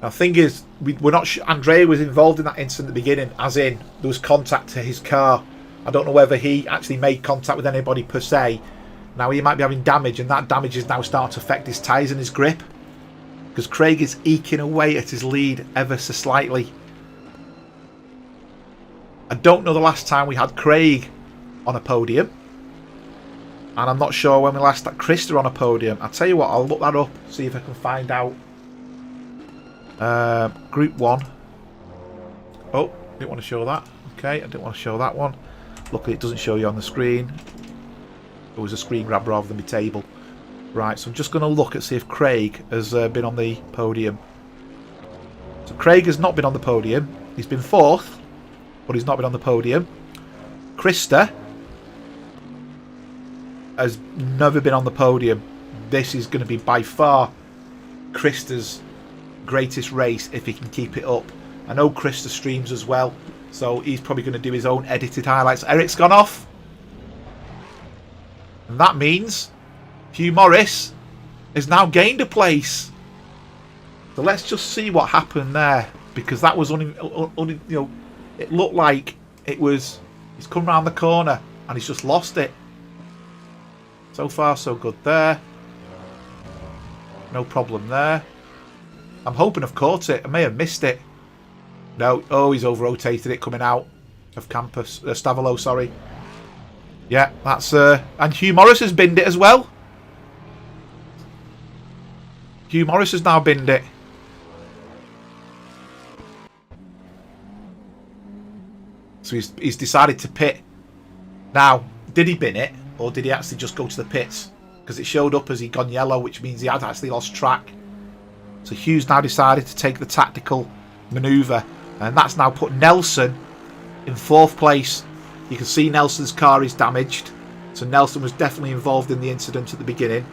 Now, the thing is, we're not sure. Andrea was involved in that incident at the beginning, as in there was contact to his car. I don't know whether he actually made contact with anybody per se. Now, he might be having damage, and that damage is now starting to affect his tyres and his grip, because Craig is eking away at his lead ever so slightly. I don't know the last time we had Craig on a podium, and I'm not sure when we last had Krista on a podium. I'll tell you what, I'll look that up, see if I can find out. Group 1. Oh, didn't want to show that. Okay, I didn't want to show that one. Luckily it doesn't show you on the screen. It was a screen grab rather than the table. Right, so I'm just going to look and see if Craig has been on the podium. So Craig has not been on the podium. He's been 4th, but he's not been on the podium. Krista has never been on the podium. This is going to be by far Krista's greatest race if he can keep it up. I know Krista streams as well, so he's probably going to do his own edited highlights. Eric's gone off, and that means Hugh Morris has now gained a place. So let's just see what happened there, because that was it looked like it was, he's come round the corner and he's just lost it. So far so good there. No problem there. I'm hoping I've caught it. I may have missed it. No. Oh, he's over-rotated it coming out of Campus. Stavolo, sorry. Yeah, that's... and Hugh Morris has binned it as well. Hugh Morris has now binned it. So he's decided to pit. Now, did he bin it, or did he actually just go to the pits? Because it showed up as he'd gone yellow, which means he had actually lost track. So Hughes now decided to take the tactical manoeuvre, and that's now put Nelson in 4th place. You can see Nelson's car is damaged, so Nelson was definitely involved in the incident at the beginning.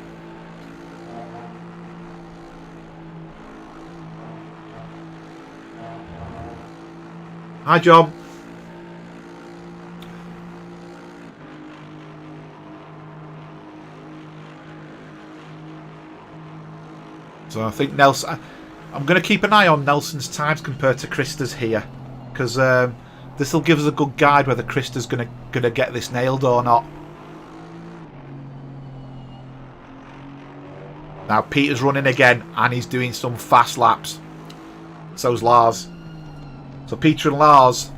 Hi, John. So I think Nelson... I'm going to keep an eye on Nelson's times compared to Krista's here, because this will give us a good guide whether Krista's going to get this nailed or not. Now Peter's running again, and he's doing some fast laps. So's Lars. So Peter and Lars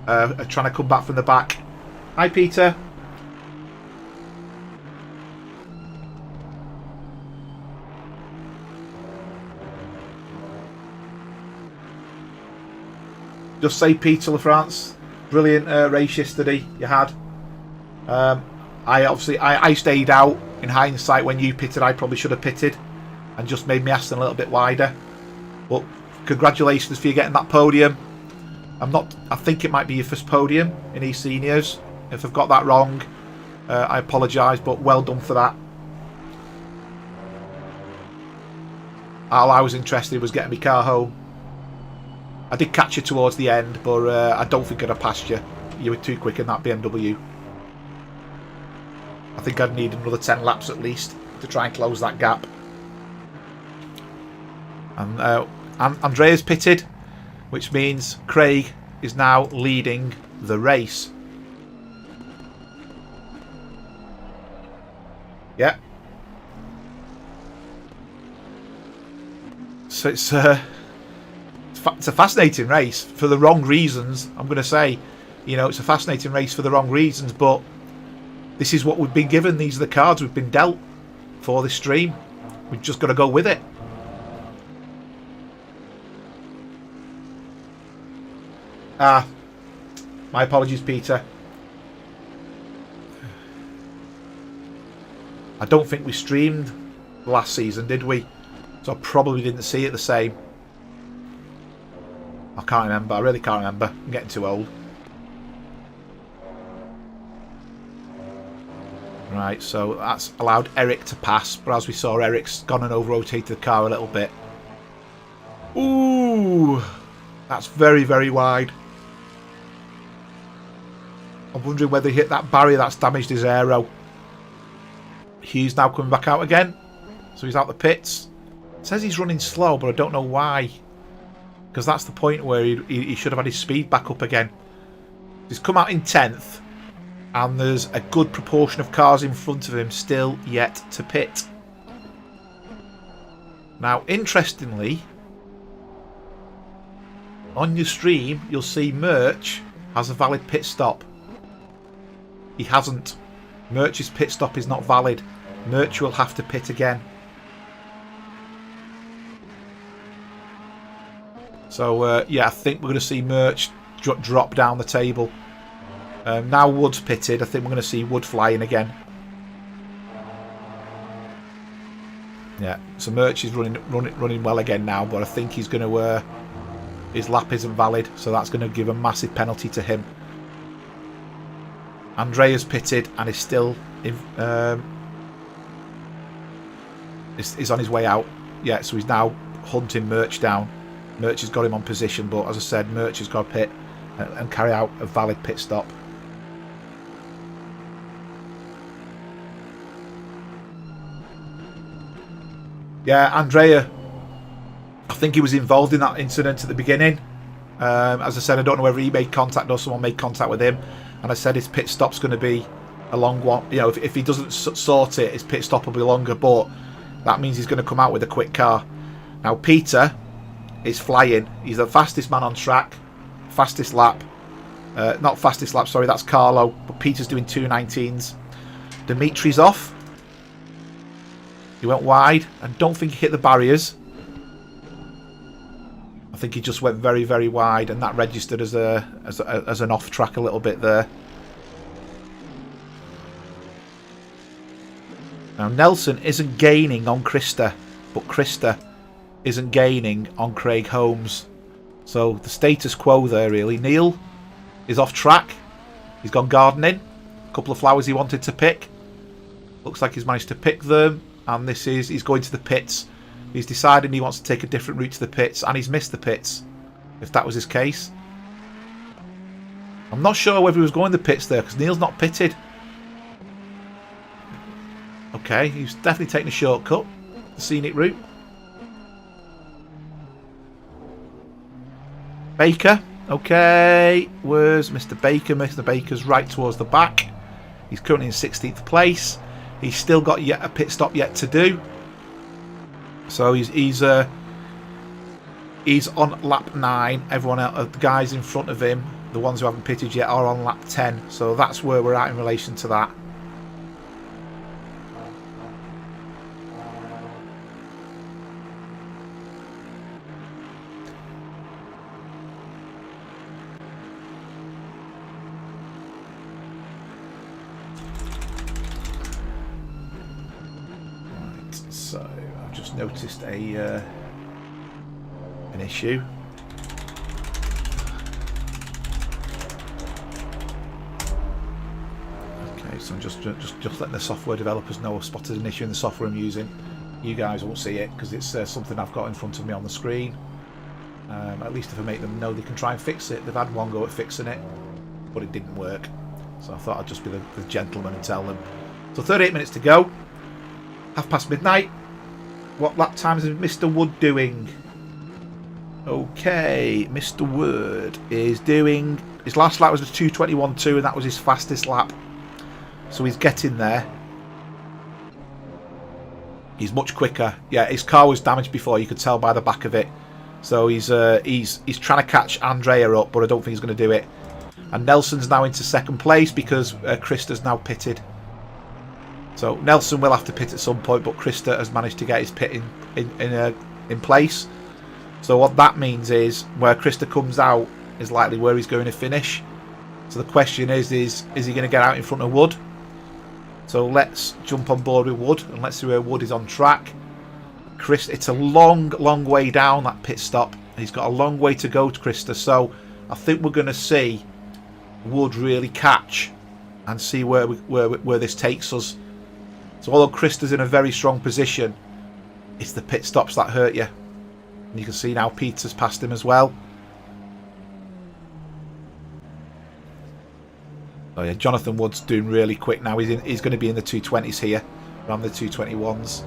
are trying to come back from the back. Hi, Peter. Just say, Peter LaFrance, brilliant race yesterday you had. I stayed out. In hindsight, when you pitted, I probably should have pitted and just made me Aston a little bit wider. But congratulations for you getting that podium. I think it might be your first podium in eSeniors. If I've got that wrong, I apologise, but well done for that. All I was interested was getting my car home. I did catch you towards the end, but I don't think I'd have passed you. You were too quick in that BMW. I think I'd need another 10 laps at least to try and close that gap. And Andrea's pitted, which means Craig is now leading the race. Yeah. So it's a fascinating race for the wrong reasons. I'm going to say, you know, it's a fascinating race for the wrong reasons, but this is what we've been given. These are the cards we've been dealt for this stream. We've just got to go with it. My apologies, Peter. I don't think we streamed last season, did we? So I probably didn't see it the same. I can't remember. I really can't remember. I'm getting too old. Right, so that's allowed Eric to pass, but as we saw, Eric's gone and over-rotated the car a little bit. Ooh, that's very, very wide. I'm wondering whether he hit that barrier that's damaged his aero. He's now coming back out again, so he's out the pits. It says he's running slow, but I don't know why. Because that's the point where he should have had his speed back up again. He's come out in 10th. And there's a good proportion of cars in front of him still yet to pit. Now, interestingly, on your stream, you'll see Merch has a valid pit stop. He hasn't. Merch's pit stop is not valid. Merch will have to pit again. So, yeah, I think we're going to see Merch drop down the table. Now Wood's pitted. I think we're going to see Wood flying again. Yeah, so Merch is running well again now, but I think he's going to... his lap isn't valid, so that's going to give a massive penalty to him. Andrea's pitted and is still... is on his way out. Yeah, so he's now hunting Merch down. Merch has got him on position, but as I said, Merch has got to pit and carry out a valid pit stop. Yeah, Andrea, I think he was involved in that incident at the beginning. As I said, I don't know whether he made contact or someone made contact with him. And I said his pit stop's going to be a long one. You know, if he doesn't sort it, his pit stop will be longer. But that means he's going to come out with a quick car. Now, Peter is flying. He's the fastest man on track. Fastest lap. Not fastest lap, sorry, that's Carlo. But Peter's doing 2:19s. Dimitri's off. He went wide and don't think he hit the barriers. I think he just went very, very wide, and that registered as an off track a little bit there. Now Nelson isn't gaining on Krista, but Krista isn't gaining on Craig Holmes. So the status quo there really. Neil is off track. He's gone gardening. A couple of flowers he wanted to pick. Looks like he's managed to pick them. And he's going to the pits. He's decided he wants to take a different route to the pits, and he's missed the pits, if that was his case. I'm not sure whether he was going to the pits there, because Neil's not pitted. Okay, he's definitely taking a shortcut, the scenic route. Baker, okay, where's Mr. Baker? Mr. Baker's right towards the back. He's currently in 16th place. He's still got a pit stop yet to do. So he's on lap 9. Everyone else, the guys in front of him, the ones who haven't pitted yet, are on lap 10. So that's where we're at in relation to that. So I've just noticed an issue. Okay, so I'm just letting the software developers know I've spotted an issue in the software I'm using. You guys won't see it because it's something I've got in front of me on the screen. At least if I make them know they can try and fix it. They've had one go at fixing it, but it didn't work. So I thought I'd just be the gentleman and tell them. So 38 minutes to go. midnight. What lap times is Mr. Wood doing? Okay, Mr. Wood is doing... His last lap was a 2:21.2, and that was his fastest lap. So he's getting there. He's much quicker. Yeah, his car was damaged before, you could tell by the back of it. So he's trying to catch Andrea up, but I don't think he's going to do it. And Nelson's now into second place because Krista's now pitted. So Nelson will have to pit at some point, but Krista has managed to get his pit in place. So what that means is where Krista comes out is likely where he's going to finish. So the question is he going to get out in front of Wood? So let's jump on board with Wood and let's see where Wood is on track. It's a long way down that pit stop. He's got a long way to go to Krista. So I think we're going to see Wood really catch and see where this takes us. So although Krista's in a very strong position, it's the pit stops that hurt you. And you can see now Peter's passed him as well. Oh yeah, Jonathan Wood's doing really quick now. He's going to be in the 220s here, around the 221s.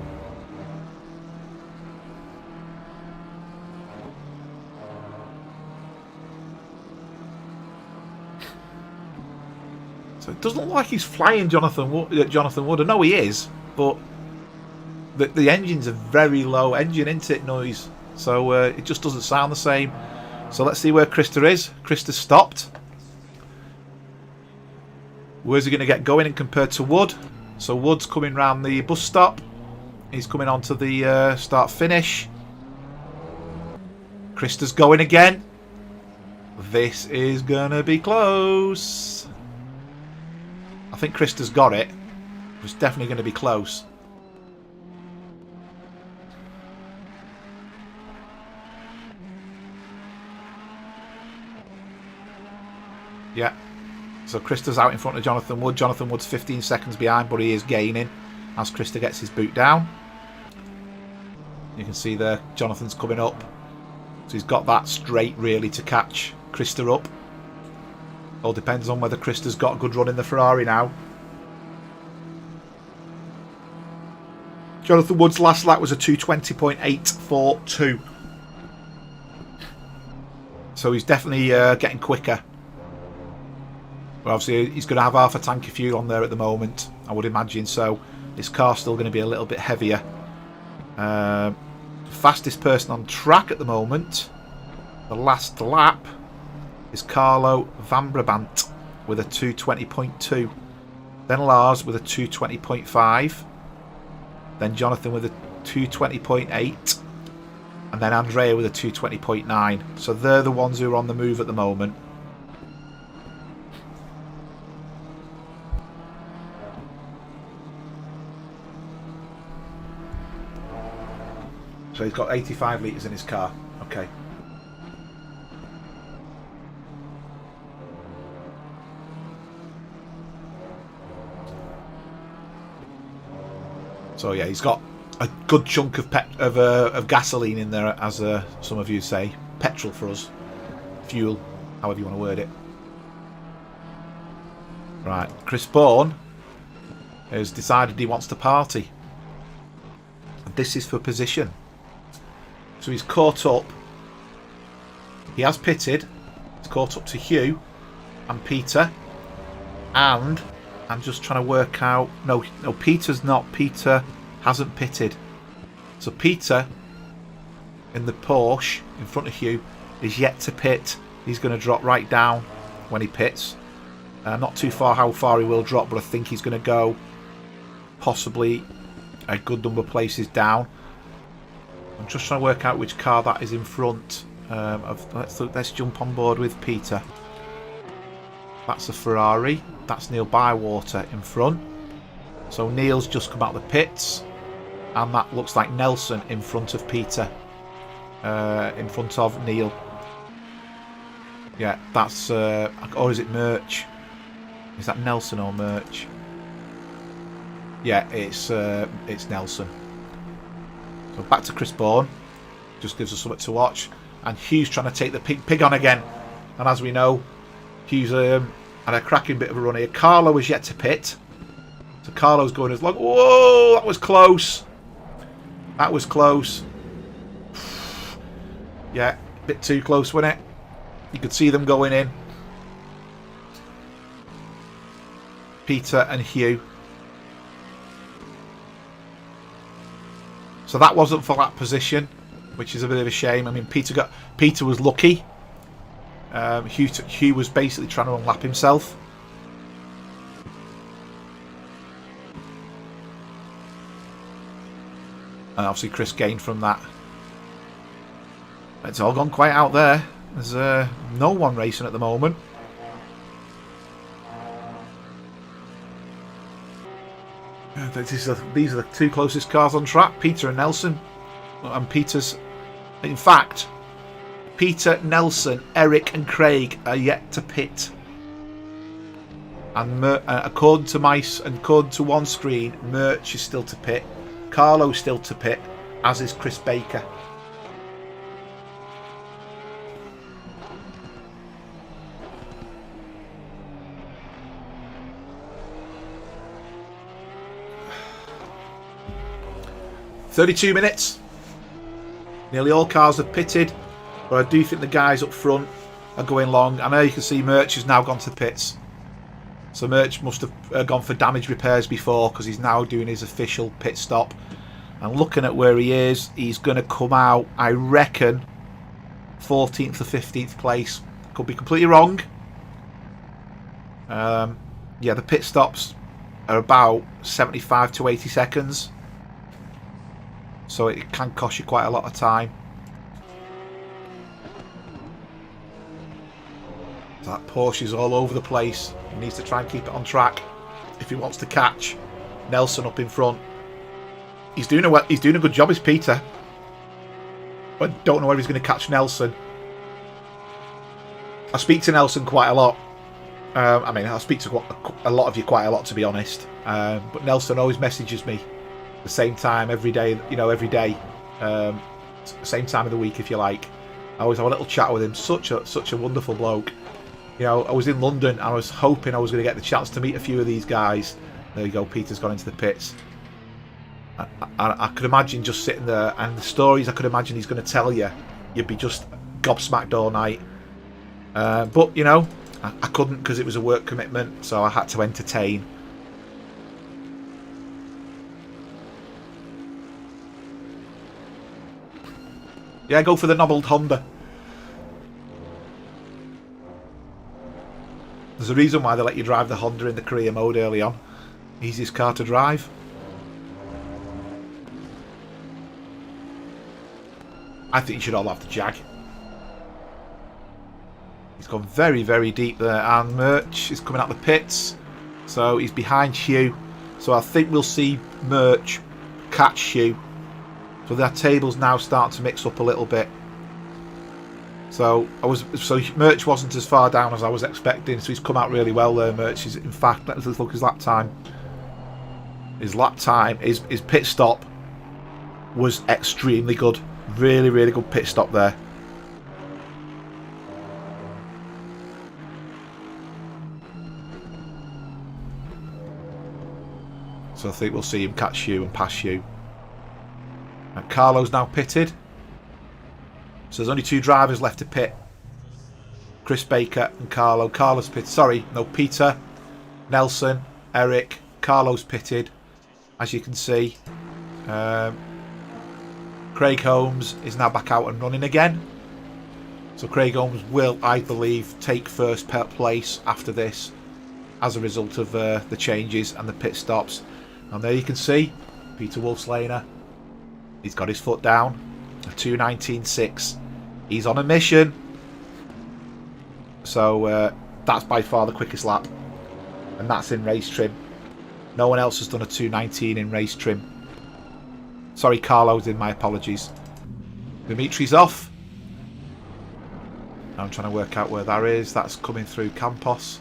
So it doesn't look like he's flying Jonathan Wood. I know he is, but the engine's a very low engine intake noise, so it just doesn't sound the same. So let's see where Krista is. Krista's stopped. Where's he going to get going in compared to Wood? So Wood's coming round the bus stop. He's coming onto the start-finish. Krista's going again. This is going to be close. I think Krista's got it. It's definitely going to be close. Yeah. So Krista's out in front of Jonathan Wood. Jonathan Wood's 15 seconds behind, but he is gaining as Krista gets his boot down. You can see there, Jonathan's coming up. So he's got that straight really to catch Krista up. All depends on whether Krista's got a good run in the Ferrari now. Jonathan Wood's last lap was a 2:20.842. So he's definitely getting quicker. But obviously he's going to have half a tank of fuel on there at the moment, I would imagine, so his car's still going to be a little bit heavier. Fastest person on track at the moment, the last lap, is Carlo Van Brabant with a 2:20.2. Then Lars with a 2:20.5. Then Jonathan with a 2:20.8. and then Andrea with a 220.9. So they're the ones who are on the move at the moment. So he's got 85 litres in his car. Okay. So yeah, he's got a good chunk of gasoline in there, as some of you say. Petrol for us. Fuel, however you want to word it. Right, Chris Bourne has decided he wants to party. And this is for position. So he's caught up. He has pitted. He's caught up to Hugh and Peter. And I'm just trying to work out... No, Peter's not. Peter hasn't pitted. So Peter, in the Porsche, in front of Hugh, is yet to pit. He's going to drop right down when he pits. Not too far how far he will drop, but I think he's going to go possibly a good number of places down. I'm just trying to work out which car that is in front of. Let's jump on board with Peter. That's a Ferrari. That's Neil Bywater in front. So Neil's just come out of the pits, and that looks like Nelson in front of Peter. In front of Neil. Yeah, that's or is it Merch? Is that Nelson or Merch? Yeah, it's Nelson. So back to Chris Bourne. Just gives us something to watch. And Hugh's trying to take the pig on again. And as we know, Hugh's had a cracking bit of a run here. Carlo is yet to pit. So Carlo's going as long. Whoa, that was close. That was close. Yeah, a bit too close, wasn't it? You could see them going in. Peter and Hugh. So that wasn't for that position, which is a bit of a shame. I mean, Peter was lucky. Hugh was basically trying to unlap himself. And obviously Chris gained from that. It's all gone quiet out there. There's no one racing at the moment. These are the two closest cars on track, Peter and Nelson. And Peter's... In fact, Peter, Nelson, Eric and Craig are yet to pit. And according to one screen, Merch is still to pit. Carlo's still to pit, as is Chris Baker. "32 minutes. Nearly all cars have pitted, but I do think the guys up front are going long. I know you can see Merch has now gone to the pits. So Merch must have gone for damage repairs before, because he's now doing his official pit stop. And looking at where he is, he's going to come out, I reckon, 14th or 15th place. Could be completely wrong. Yeah, the pit stops are about 75 to 80 seconds. So it can cost you quite a lot of time. That Porsche is all over the place. He needs to try and keep it on track if he wants to catch Nelson up in front. He's doing a good job, is Peter. But I don't know whether he's going to catch Nelson. I speak to Nelson quite a lot. I mean, I speak to a lot of you quite a lot, to be honest. But Nelson always messages me the same time every day. You know, every day, same time of the week, if you like. I always have a little chat with him. Such a wonderful bloke. You know, I was in London. I was hoping I was going to get the chance to meet a few of these guys. There you go. Peter's gone into the pits. I could imagine just sitting there, and the stories I could imagine he's going to tell you, you'd be just gobsmacked all night. But you know, I couldn't, because it was a work commitment, so I had to entertain. Yeah, go for the nobbled Honda. There's a reason why they let you drive the Honda in the career mode early on. Easiest car to drive. I think you should all have the Jag. He's gone very, very deep there, and Merch is coming out the pits. So he's behind Hugh. So I think we'll see Merch catch Hugh. So their tables now start to mix up a little bit. So Merch wasn't as far down as I was expecting. So he's come out really well there. Merch is, in fact, let's look at his lap time. His pit stop was extremely good. Really, really good pit stop there. So I think we'll see him catch you and pass you. And Carlo's now pitted. So there's only 2 drivers left to pit. Chris Baker and Carlo. Carlo's pitted. Sorry, no, Peter, Nelson, Eric. Carlo's pitted, as you can see. Craig Holmes is now back out and running again. So Craig Holmes will, I believe, take first place after this as a result of the changes and the pit stops. And there you can see Peter Wolfslaner. He's got his foot down. A 2:19.6. He's on a mission. So that's by far the quickest lap. And that's in race trim. No one else has done a 2:19 in race trim. Sorry, Carlo did, my apologies. Dimitri's off. I'm trying to work out where that is. That's coming through Campos,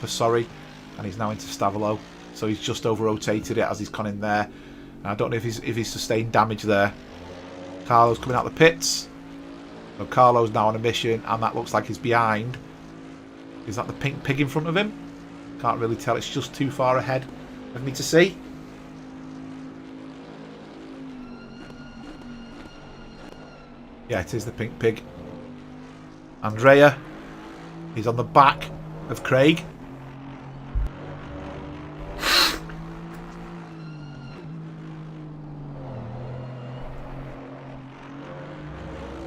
sorry. And he's now into Stavolo. So he's just over-rotated it as he's gone in there. And I don't know if he's sustained damage there. Carlo's coming out the pits. So Carlo's now on a mission, and that looks like he's behind. Is that the pink pig in front of him? Can't really tell. It's just too far ahead of me to see. Yeah, it is the pink pig. Andrea. He's on the back of Craig.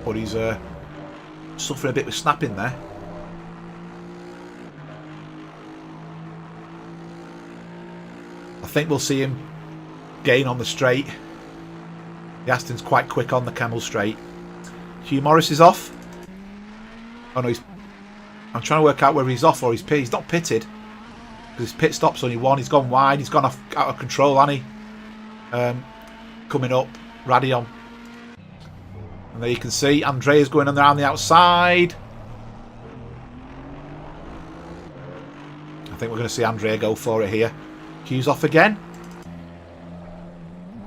But he's suffering a bit with snapping there. I think we'll see him gain on the straight. The Aston's quite quick on the Camel straight. Hugh Morris is off. Oh no, I'm trying to work out whether he's off or he's not pitted. Because his pit stop's only 1. He's gone wide. He's gone off out of control, hasn't he? Coming up, Radion. And there you can see Andrea's going around the outside. I think we're going to see Andrea go for it here. Hugh's off again.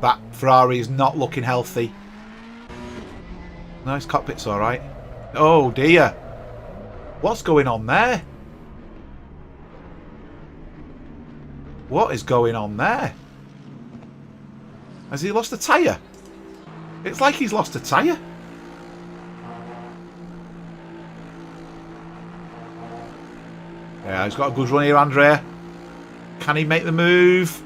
That Ferrari is not looking healthy. No, his cockpit's alright. Oh dear. What's going on there? What is going on there? Has he lost a tyre? It's like he's lost a tyre. Yeah, he's got a good run here, Andrea. Can he make the move?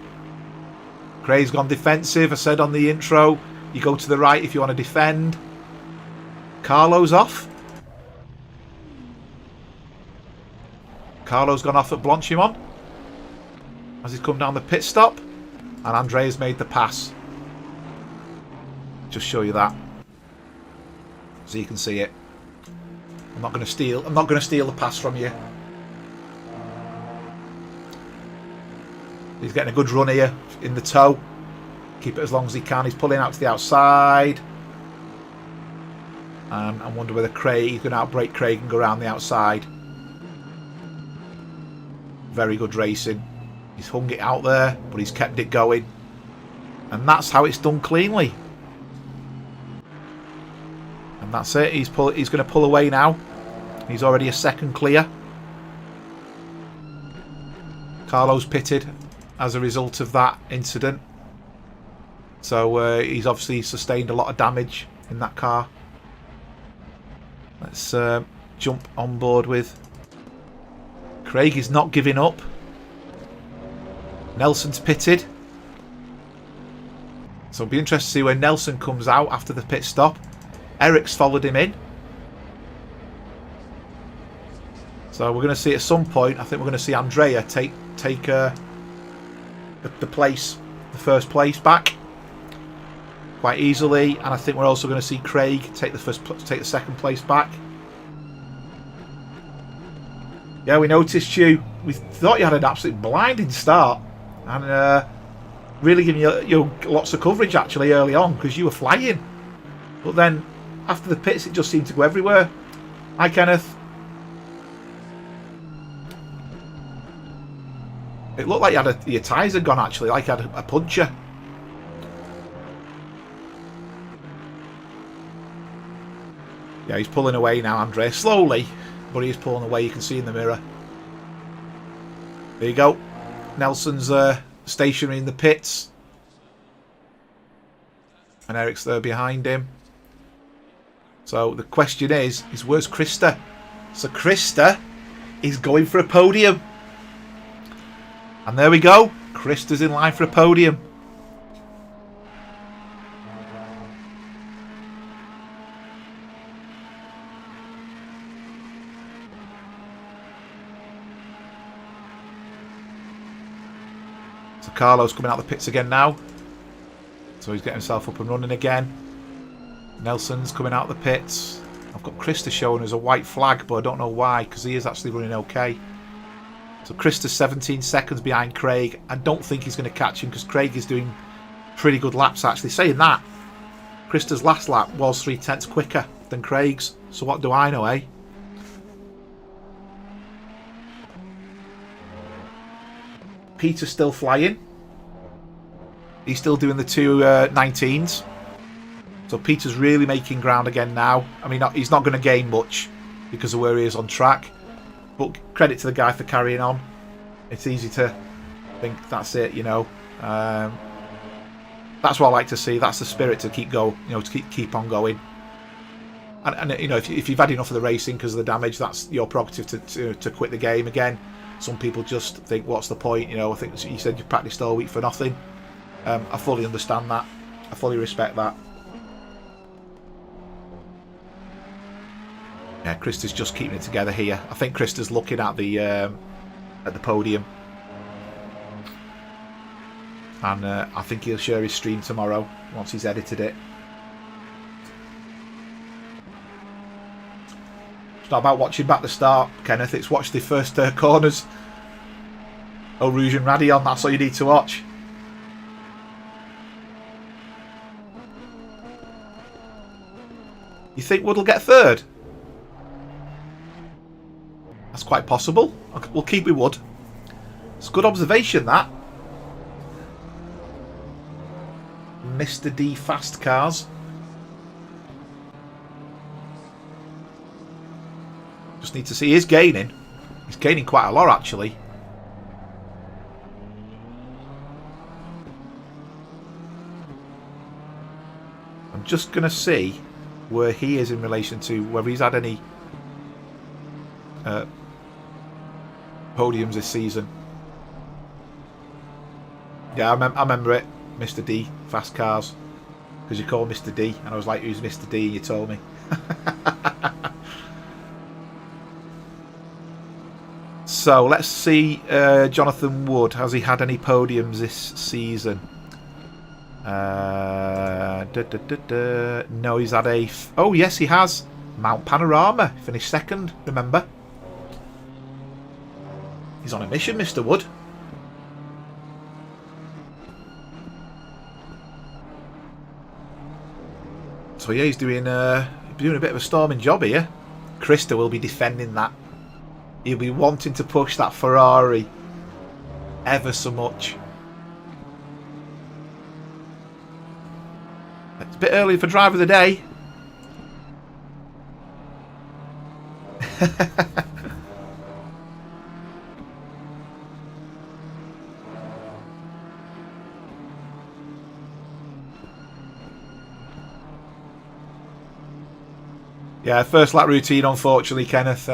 Craig's gone defensive. I said on the intro, you go to the right if you want to defend. Carlo's off. Carlo's gone off at Blanchimont as he's come down the pit stop. And Andrea's made the pass. Just show you that, so you can see it. I'm not going to steal the pass from you. He's getting a good run here in the toe. Keep it as long as he can. He's pulling out to the outside. I wonder whether he's going to outbrake Craig and go around the outside. Very good racing. He's hung it out there, but he's kept it going. And that's how it's done cleanly. And that's it. He's going to pull away now. He's already a second clear. Carlo's pitted as a result of that incident. So he's obviously sustained a lot of damage in that car. Let's jump on board with. Craig is not giving up. Nelson's pitted. So it'll be interesting to see when Nelson comes out after the pit stop. Eric's followed him in. So we're going to see at some point, I think we're going to see Andrea take the first place back. quite easily, and I think we're also going to see Craig take the second place back. Yeah, we noticed you. We thought you had an absolute blinding start, and really giving you lots of coverage actually early on because you were flying. But then after the pits, it just seemed to go everywhere. Hi, Kenneth. It looked like your tyres had gone actually, like you had a puncture. Yeah, he's pulling away now, Andre. Slowly, but he's pulling away. You can see in the mirror. There you go. Nelson's stationary in the pits. And Eric's there behind him. So the question is where's Krista? So Krista is going for a podium. And there we go. Krista's in line for a podium. So Carlo's coming out the pits again now. So he's getting himself up and running again. Nelson's coming out the pits. I've got Krista showing as a white flag, but I don't know why, because he is actually running okay. So Krista's 17 seconds behind Craig. I don't think he's going to catch him because Craig is doing pretty good laps actually. Saying that, Krista's last lap was 3/10 quicker than Craig's. So what do I know, eh? Peter's still flying. He's still doing the two 19s. So Peter's really making ground again now. I mean, he's not going to gain much because of where he is on track. But credit to the guy for carrying on. It's easy to think that's it, you know. That's what I like to see. That's the spirit to keep go, you know, to keep on going. And you know, if you've had enough of the racing because of the damage, that's your prerogative to quit the game again. Some people just think, what's the point? You know, I think you said you practiced all week for nothing. I fully understand that. I fully respect that. Yeah, Krista's just keeping it together here. I think Krista's looking at the podium, and I think he'll share his stream tomorrow once he's edited it. It's not about watching back the start, Kenneth. It's watch the first corners. Oh, Rouge and Radion, that's all you need to watch. You think Wood will get third? That's quite possible. We'll keep with Wood. It's a good observation, that. Mr. D Fast Cars. Just need to see. He's gaining. He's gaining quite a lot, actually. I'm just going to see where he is in relation to whether he's had any podiums this season. Yeah, I remember it, Mr. D, Fast Cars, because you called Mr. D, and I was like, who's Mr. D? And you told me. So let's see, Jonathan Wood, has he had any podiums this season? No, he's had a... Oh yes, he has. Mount Panorama, finished second, remember? He's on a mission, Mr. Wood. So yeah, he's doing a bit of a storming job here. Krista will be defending that. He'll be wanting to push that Ferrari ever so much. It's a bit early for driver of the day. Yeah, first lap routine, unfortunately, Kenneth.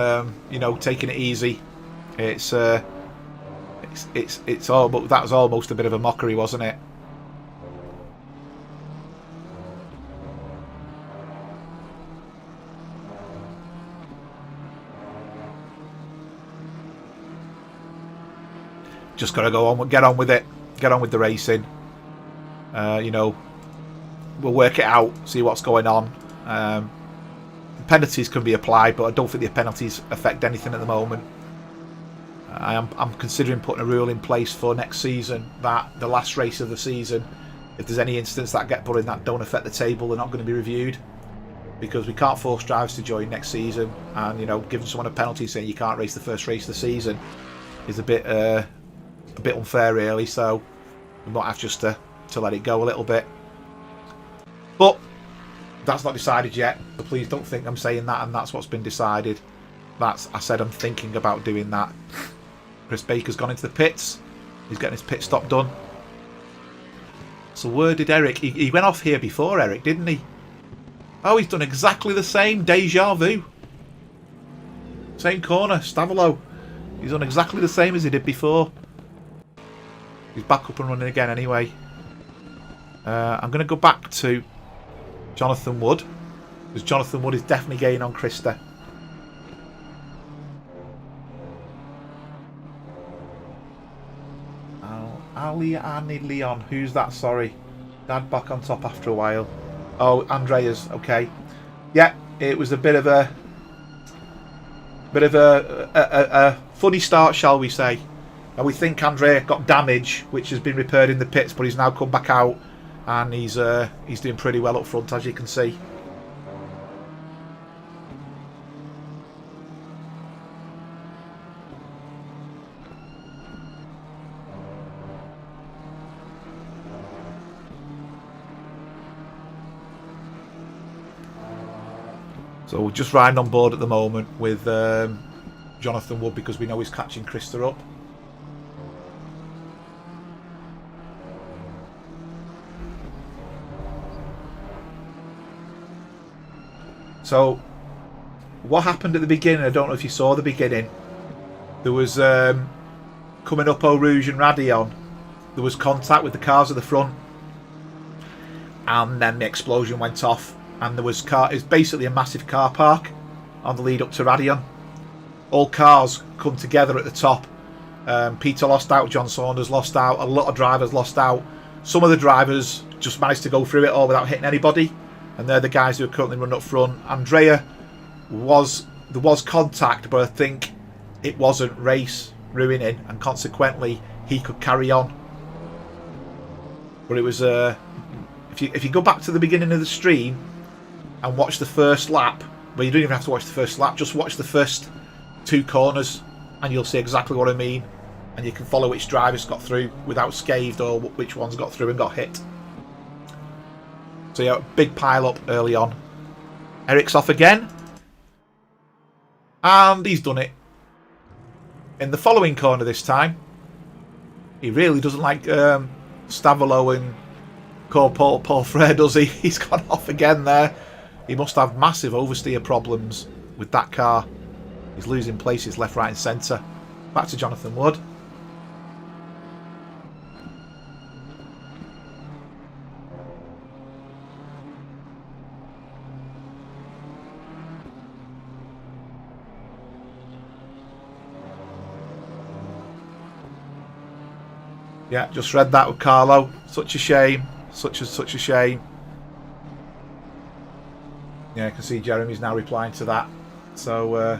You know, taking it easy. It's all, but that was almost a bit of a mockery, wasn't it? Just got to go on, get on with it, get on with the racing. You know, we'll work it out, see what's going on. Penalties can be applied, but I don't think the penalties affect anything at the moment. I'm considering putting a rule in place for next season that the last race of the season, if there's any instance that get put in that don't affect the table, they're not going to be reviewed, because we can't force drivers to join next season. And you know, giving someone a penalty saying you can't race the first race of the season is a bit unfair, really. So we might have just to let it go a little bit. But that's not decided yet, so please don't think I'm saying that and that's what's been decided. I said I'm thinking about doing that. Chris Baker's gone into the pits. He's getting his pit stop done. So where did Eric... He went off here before, Eric, didn't he? Oh, he's done exactly the same. Deja vu. Same corner, Stavolo. He's done exactly the same as he did before. He's back up and running again anyway. I'm going to go back to Jonathan Wood, because Jonathan Wood is definitely gaining on Krista. Ali Leon, who's that? Sorry, Dad back on top after a while. Oh, Andreas. Okay, yeah, it was a bit of a funny start, shall we say? And we think Andrea got damage, which has been repaired in the pits, but he's now come back out, and he's doing pretty well up front, as you can see. So we're just riding on board at the moment with Jonathan Wood, because we know he's catching Krista up. So what happened at the beginning, I don't know if you saw the beginning. There was coming up Eau Rouge and Radion, there was contact with the cars at the front, and then the explosion went off. And there was it's basically a massive car park on the lead up to Radion. All cars come together at the top. Peter lost out, John Saunders lost out, a lot of drivers lost out. Some of the drivers just managed to go through it all without hitting anybody, and they're the guys who are currently running up front. Andrea there was contact, but I think it wasn't race ruining, and consequently he could carry on. But it was if you go back to the beginning of the stream and watch the first lap, well, you don't even have to watch the first lap, just watch the first two corners and you'll see exactly what I mean, and you can follow which drivers got through without scathed or which ones got through and got hit. So yeah, big pile up early on. Eric's off again, and he's done it in the following corner this time. He really doesn't like Stavolo and Paul Frere, does he? He's gone off again there. He must have massive oversteer problems with that car. He's losing places left, right and centre. Back to Jonathan Wood. Yeah, just read that with Carlo. Such a shame. Such a shame. Yeah, I can see Jeremy's now replying to that. So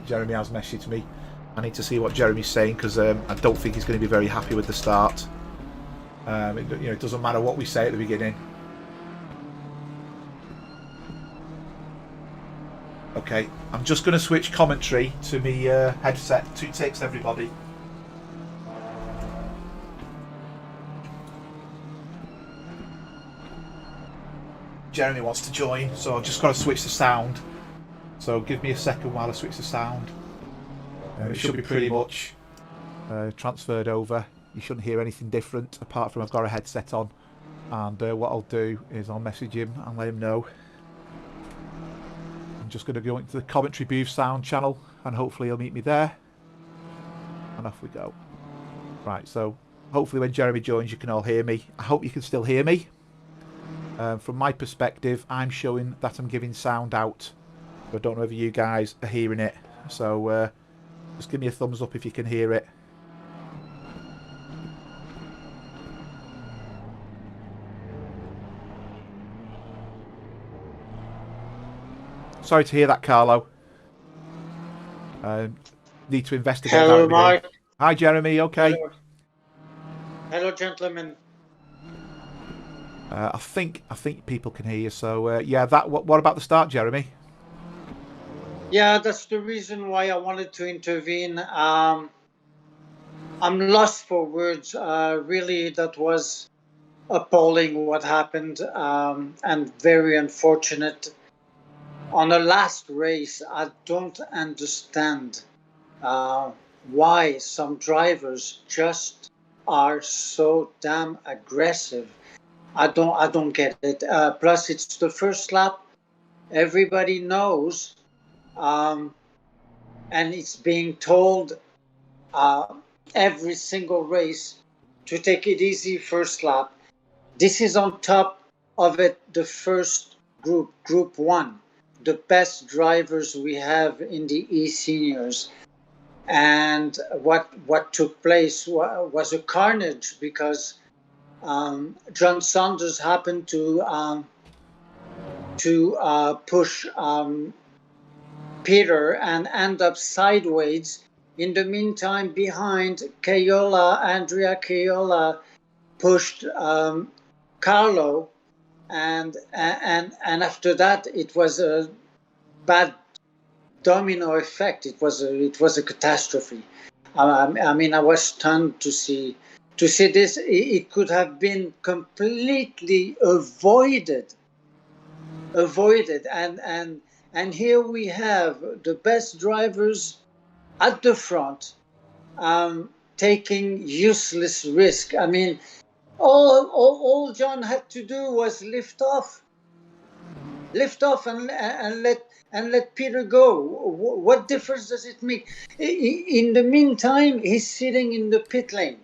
Jeremy has messaged me. I need to see what Jeremy's saying, because I don't think he's going to be very happy with the start. It doesn't matter what we say at the beginning. Okay, I'm just going to switch commentary to me headset. 2 takes, everybody. Jeremy wants to join, so I've just got to switch the sound. So give me a second while I switch the sound. It should be pretty much transferred over. You shouldn't hear anything different apart from I've got a headset on. And what I'll do is I'll message him and let him know. I'm just going to go into the commentary booth sound channel, and hopefully he'll meet me there. And off we go. Right, so hopefully when Jeremy joins you can all hear me. I hope you can still hear me. From my perspective, I'm showing that I'm giving sound out. I don't know if you guys are hearing it. So just give me a thumbs up if you can hear it. Sorry to hear that, Carlo. Need to investigate that Hello, again. Mark. Hi, Jeremy. Okay. Hello, hello, gentlemen. I think people can hear you. So yeah, that. What about the start, Jeremy? Yeah, that's the reason why I wanted to intervene. I'm lost for words. Really, that was appalling what happened, and very unfortunate. On the last race, I don't understand uh, why some drivers just are so damn aggressive. I don't get it. Plus, it's the first lap. Everybody knows, um, and it's being told uh, every single race to take it easy first lap. This is on top of it, the first group, Group 1, the best drivers we have in the eSeniors. And what took place was a carnage because John Saunders happened to push Peter and end up sideways. In the meantime, behind Andrea Cayola pushed Carlo, and after that, it was a bad domino effect. It was a catastrophe. I mean, I was stunned to see this. It could have been completely avoided, and here we have the best drivers at the front, taking useless risk. I mean, all John had to do was lift off, and let Peter go. What difference does it make? In the meantime, he's sitting in the pit lane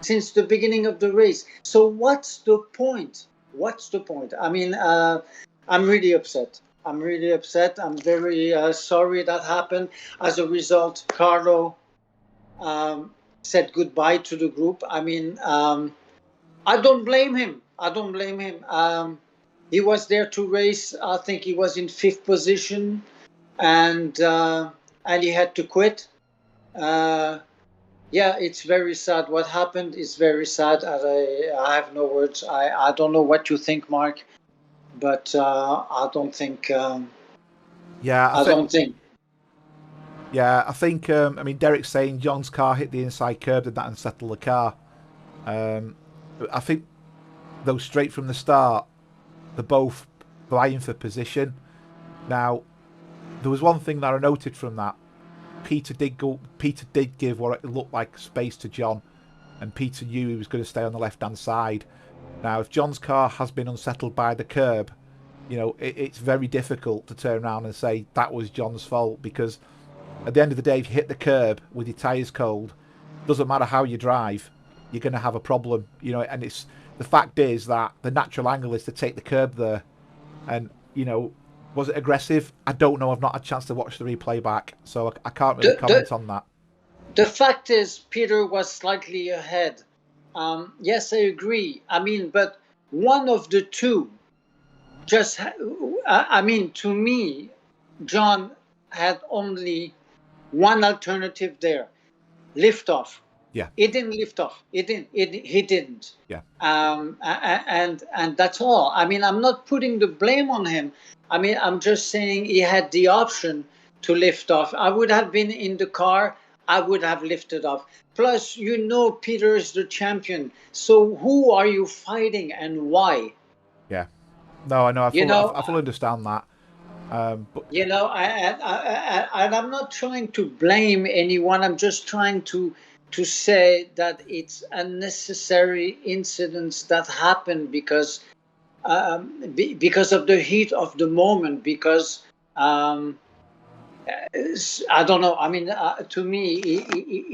since the beginning of the race. So what's the point? What's the point? I mean, I'm really upset. I'm really upset. I'm very sorry that happened. As a result, Carlo said goodbye to the group. I mean, I don't blame him. I don't blame him. He was there to race. I think he was in fifth position, and he had to quit. Uh, yeah, it's very sad. What happened is very sad. I have no words. I don't know what you think, Mark, but I don't think. Yeah, I don't think. Yeah, I think. I mean, Derek's saying John's car hit the inside curb and that unsettled the car. I think, though, straight from the start, they're both vying for position. Now, there was one thing that I noted from that. Peter did give what it looked like space to John, and Peter knew he was going to stay on the left-hand side. Now, if John's car has been unsettled by the curb, you know, it's very difficult to turn around and say that was John's fault, because at the end of the day, if you hit the curb with your tyres cold, doesn't matter how you drive, you're going to have a problem, you know. And it's the fact is that the natural angle is to take the curb there, and you know, was it aggressive? I don't know. I've not had a chance to watch the replay back, so I can't really comment on that. The fact is, Peter was slightly ahead. Yes, I agree. I mean, but one of the two I mean, to me, John had only one alternative there: lift off. Yeah, It didn't lift off. It didn't. He didn't. yeah, And that's all. I mean, I'm not putting the blame on him. I mean, I'm just saying he had the option to lift off. I would have been in the car. I would have lifted off. Plus, you know, Peter is the champion. So who are you fighting and why? yeah. No, I know. You know, I fully understand that. But you know, and I'm not trying to blame anyone. I'm just trying to say that it's unnecessary incidents that happen because of the heat of the moment. Because I don't know. I mean, to me,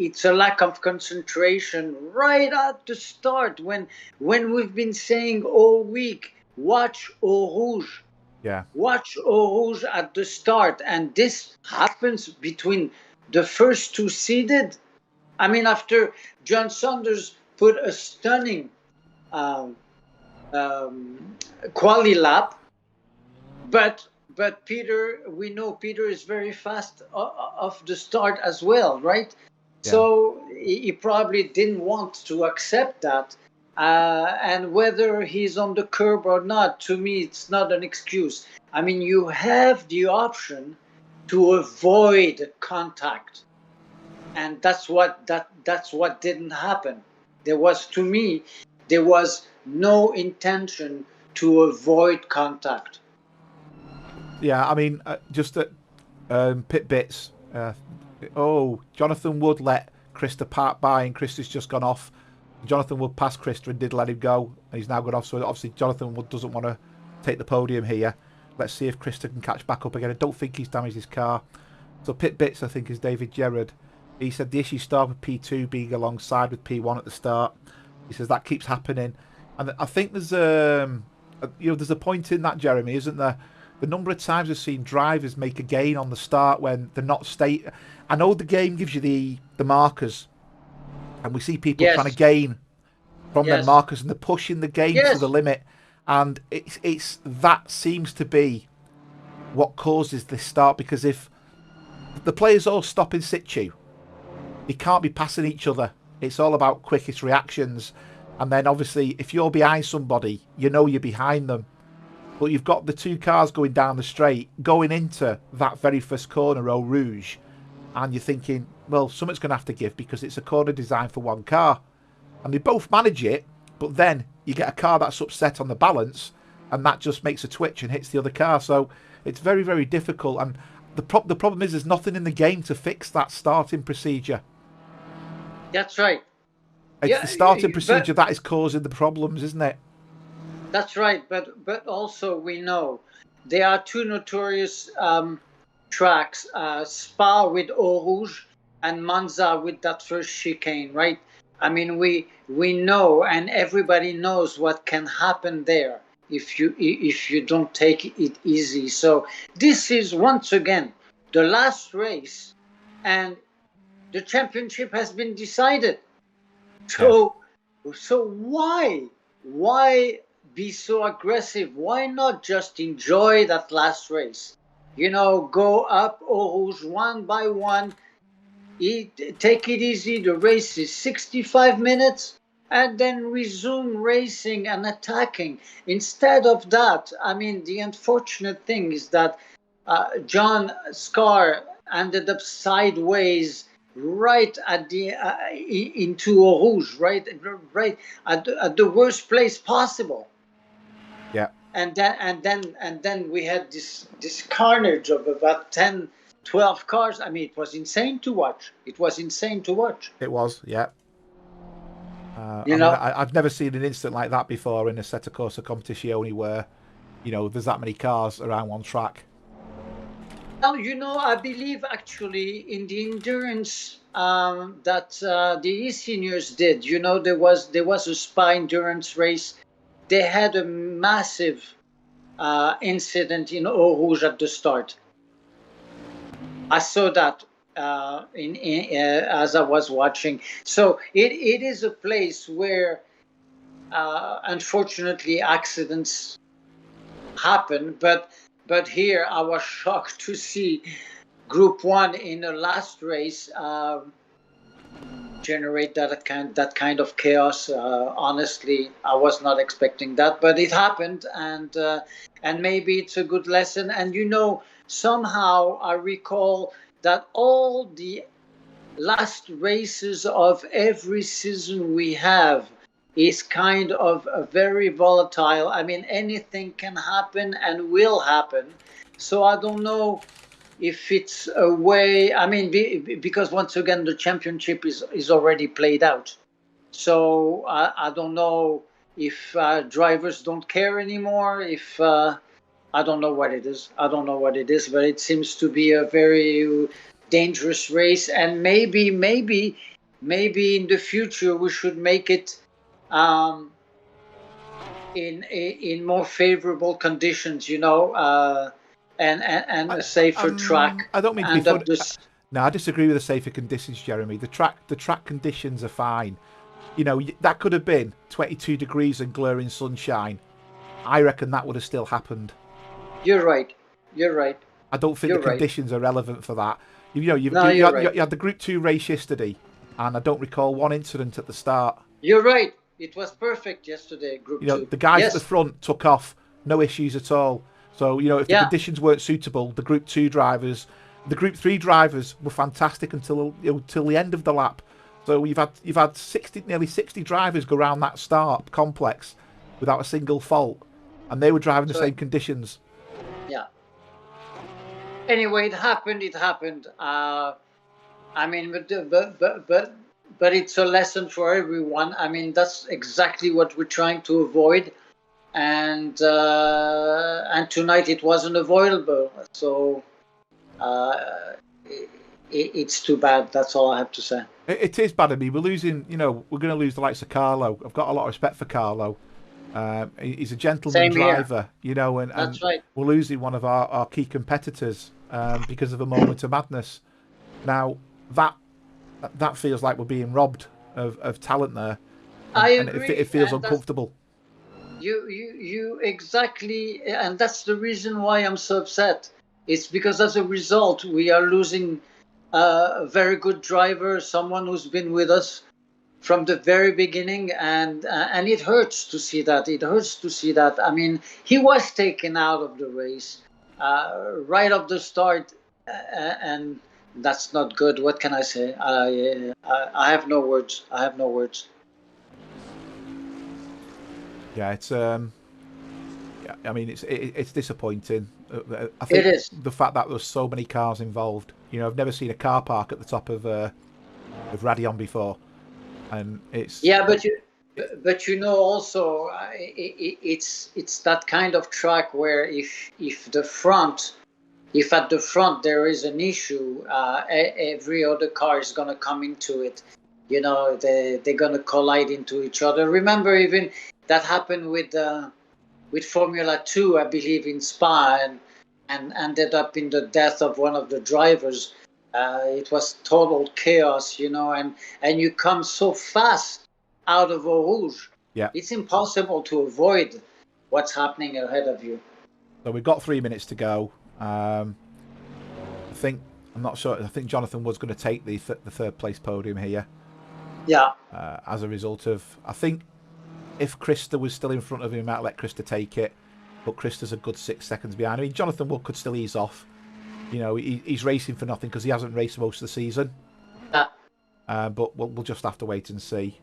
it's a lack of concentration right at the start when we've been saying all week, watch Eau Rouge. yeah, Watch Eau Rouge at the start, and this happens between the first two seeded. I mean, after John Saunders put a stunning um, quali lap, but but Peter, we know Peter is very fast off the start as well, right? Yeah. So he probably didn't want to accept that. And whether he's on the curb or not, to me, it's not an excuse. I mean, you have the option to avoid contact, and that's what didn't happen. There was, to me, there was no intention to avoid contact. Yeah, I mean, just at pit bits. Jonathan Wood let Krista park by, and Krista's just gone off. Jonathan Wood passed Krista and did let him go, and he's now gone off. So obviously Jonathan Wood doesn't want to take the podium here. Let's see if Krista can catch back up again. I don't think he's damaged his car. So pit bits, I think, is David Gerrard. He said the issue started with P2 being alongside with P1 at the start. He says that keeps happening, and I think there's there's a point in that, Jeremy, isn't there? The number of times we've seen drivers make a gain on the start when they're not I know the game gives you the markers, and we see people trying to gain from their markers, and they're pushing the game to the limit, and it's that seems to be what causes this start, because if the players all stop in situ, they can't be passing each other. It's all about quickest reactions, and then obviously if you're behind somebody, you know you're behind them. But you've got the two cars going down the straight, going into that very first corner, Eau Rouge, and you're thinking, well, something's going to have to give because it's a corner designed for one car. And they both manage it, but then you get a car that's upset on the balance, and that just makes a twitch and hits the other car. So it's very, very difficult. And the problem is there's nothing in the game to fix that starting procedure. That's right. It's the starting procedure that is causing the problems, isn't it? That's right, but also we know there are two notorious tracks, Spa with Eau Rouge and Monza with that first chicane, right? I mean, we know, and everybody knows what can happen there if you don't take it easy. So this is once again the last race, and the championship has been decided. So why be so aggressive? Why not just enjoy that last race? Go up Eau Rouge one by one. Take it easy. The race is 65 minutes, and then resume racing and attacking. Instead of that, I mean, the unfortunate thing is that John Scar ended up sideways right at the into Eau Rouge, right at the worst place possible. Yeah. And then we had this carnage of about 10, 12 cars. I mean, it was insane to watch. It was, yeah. I've never seen an incident like that before in a Assetto Corsa Competizione where, there's that many cars around one track. Well, I believe actually in the endurance that the eSeniors did. There was a Spa endurance race. They had a massive incident in Eau Rouge at the start. I saw that as I was watching. So it is a place where, unfortunately, accidents happen. But here I was shocked to see Group 1 in the last race generate that kind of chaos. Honestly, I was not expecting that, but it happened, and maybe it's a good lesson. And somehow I recall that all the last races of every season we have is kind of very volatile. I mean, anything can happen and will happen. So I don't know if it's a way, I mean, because once again, the championship is already played out. So I don't know if drivers don't care anymore, if I don't know what it is. But it seems to be a very dangerous race. And maybe in the future, we should make it in more favorable conditions, and a safer track. I don't mean to be funny. No, I disagree with the safer conditions, Jeremy. The track conditions are fine. That could have been 22 degrees and glaring sunshine. I reckon that would have still happened. You're right. You're right. I don't think You're the right. conditions are relevant for that. You know, No, you're right. you had the Group 2 race yesterday, and I don't recall one incident at the start. You're right. It was perfect yesterday, You Group know, 2. the guys at the Yes. front took off, no issues at all. So, you know, if the Yeah. conditions weren't suitable, the Group 2 drivers, the Group 3 drivers were fantastic until till the end of the lap. So you've had 60, nearly 60 drivers go around that start complex without a single fault, and they were driving the So same conditions. yeah. Anyway, it happened. It happened. I mean, but it's a lesson for everyone. I mean, that's exactly what we're trying to avoid. And tonight it wasn't avoidable. So it's too bad. That's all I have to say. It is bad. I mean, we're losing. You know, we're going to lose the likes of Carlo. I've got a lot of respect for Carlo. He's a gentleman Same here. driver, you know, and That's right. we're losing one of our key competitors because of a moment of madness. Now that feels like we're being robbed of talent there, I and agree, it feels and that's uncomfortable. you exactly, and that's the reason why I'm so upset. It's because as a result we are losing a very good driver, someone who's been with us from the very beginning, and it hurts to see that. It hurts to see that. I mean, he was taken out of the race right off the start, and that's not good. What can I say? I have no words. I have no words. Yeah, it's yeah, I mean it's disappointing. I It think is. the fact that there's so many cars involved. You know, I've never seen a car park at the top of Radion before, and Yeah, but you know also it's that kind of track where if at the front there is an issue, every other car is gonna come into it. You know, they're gonna collide into each other. Remember, even that happened with Formula Two, I believe, in Spa, and ended up in the death of one of the drivers. It was total chaos, you know, and you come so fast out of Eau Rouge, yeah. it's impossible to avoid what's happening ahead of you. So we've got 3 minutes to go. I think I'm not sure. I think Jonathan was going to take the third place podium here. Yeah. As a result of, I think if Krista was still in front of him, he might let Krista take it. But Krista's a good 6 seconds behind. I mean, Jonathan Wood could still ease off. You know, he's racing for nothing because he hasn't raced most of the season. Yeah. But we'll just have to wait and see.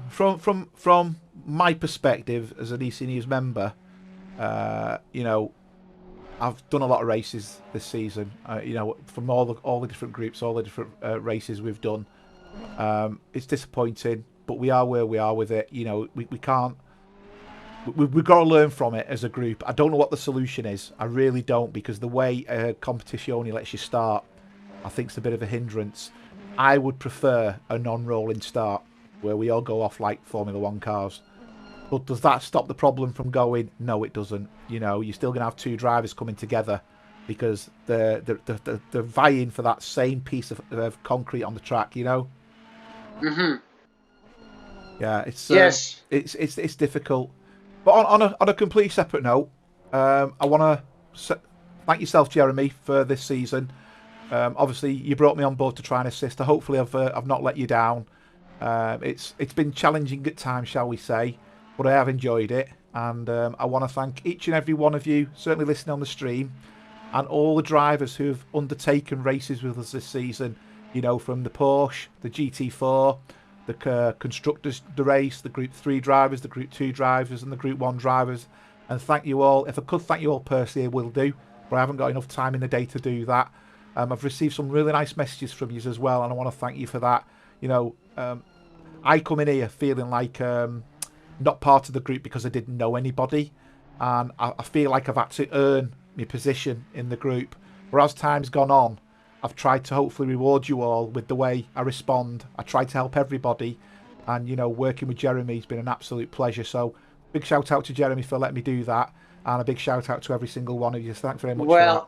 From my perspective as an eSeniors member, you know, I've done a lot of races this season. You know, from all the different groups, all the different races we've done. It's disappointing, but we are where we are with it. You know, we can't. We've got to learn from it as a group. I don't know what the solution is. I really don't, because the way competition only lets you start, I think it's a bit of a hindrance. I would prefer a non-rolling start where we all go off like Formula One cars. But does that stop the problem from going? No, it doesn't. You know, you're still going to have two drivers coming together because they're vying for that same piece of concrete on the track. You know. Mm-hmm. Yeah, it's Yes. it's difficult. But on a completely separate note, I want to thank yourself, Jeremy, for this season. Obviously, you brought me on board to try and assist. Hopefully, I've not let you down. It's been challenging at times, shall we say, but I have enjoyed it, and I want to thank each and every one of you, certainly listening on the stream, and all the drivers who have undertaken races with us this season. You know, from the Porsche, the GT4, the constructors, the race, the Group 3 drivers, the Group 2 drivers, and the Group 1 drivers. And thank you all. If I could thank you all personally, I will do, but I haven't got enough time in the day to do that. I've received some really nice messages from you as well, and I want to thank you for that. You know, I come in here feeling like not part of the group because I didn't know anybody, and I feel like I've had to earn my position in the group. Whereas time's gone on, I've tried to hopefully reward you all with the way I respond. I try to help everybody, and you know, working with Jeremy has been an absolute pleasure. So big shout out to Jeremy for letting me do that, and a big shout out to every single one of you. Thanks very much for that.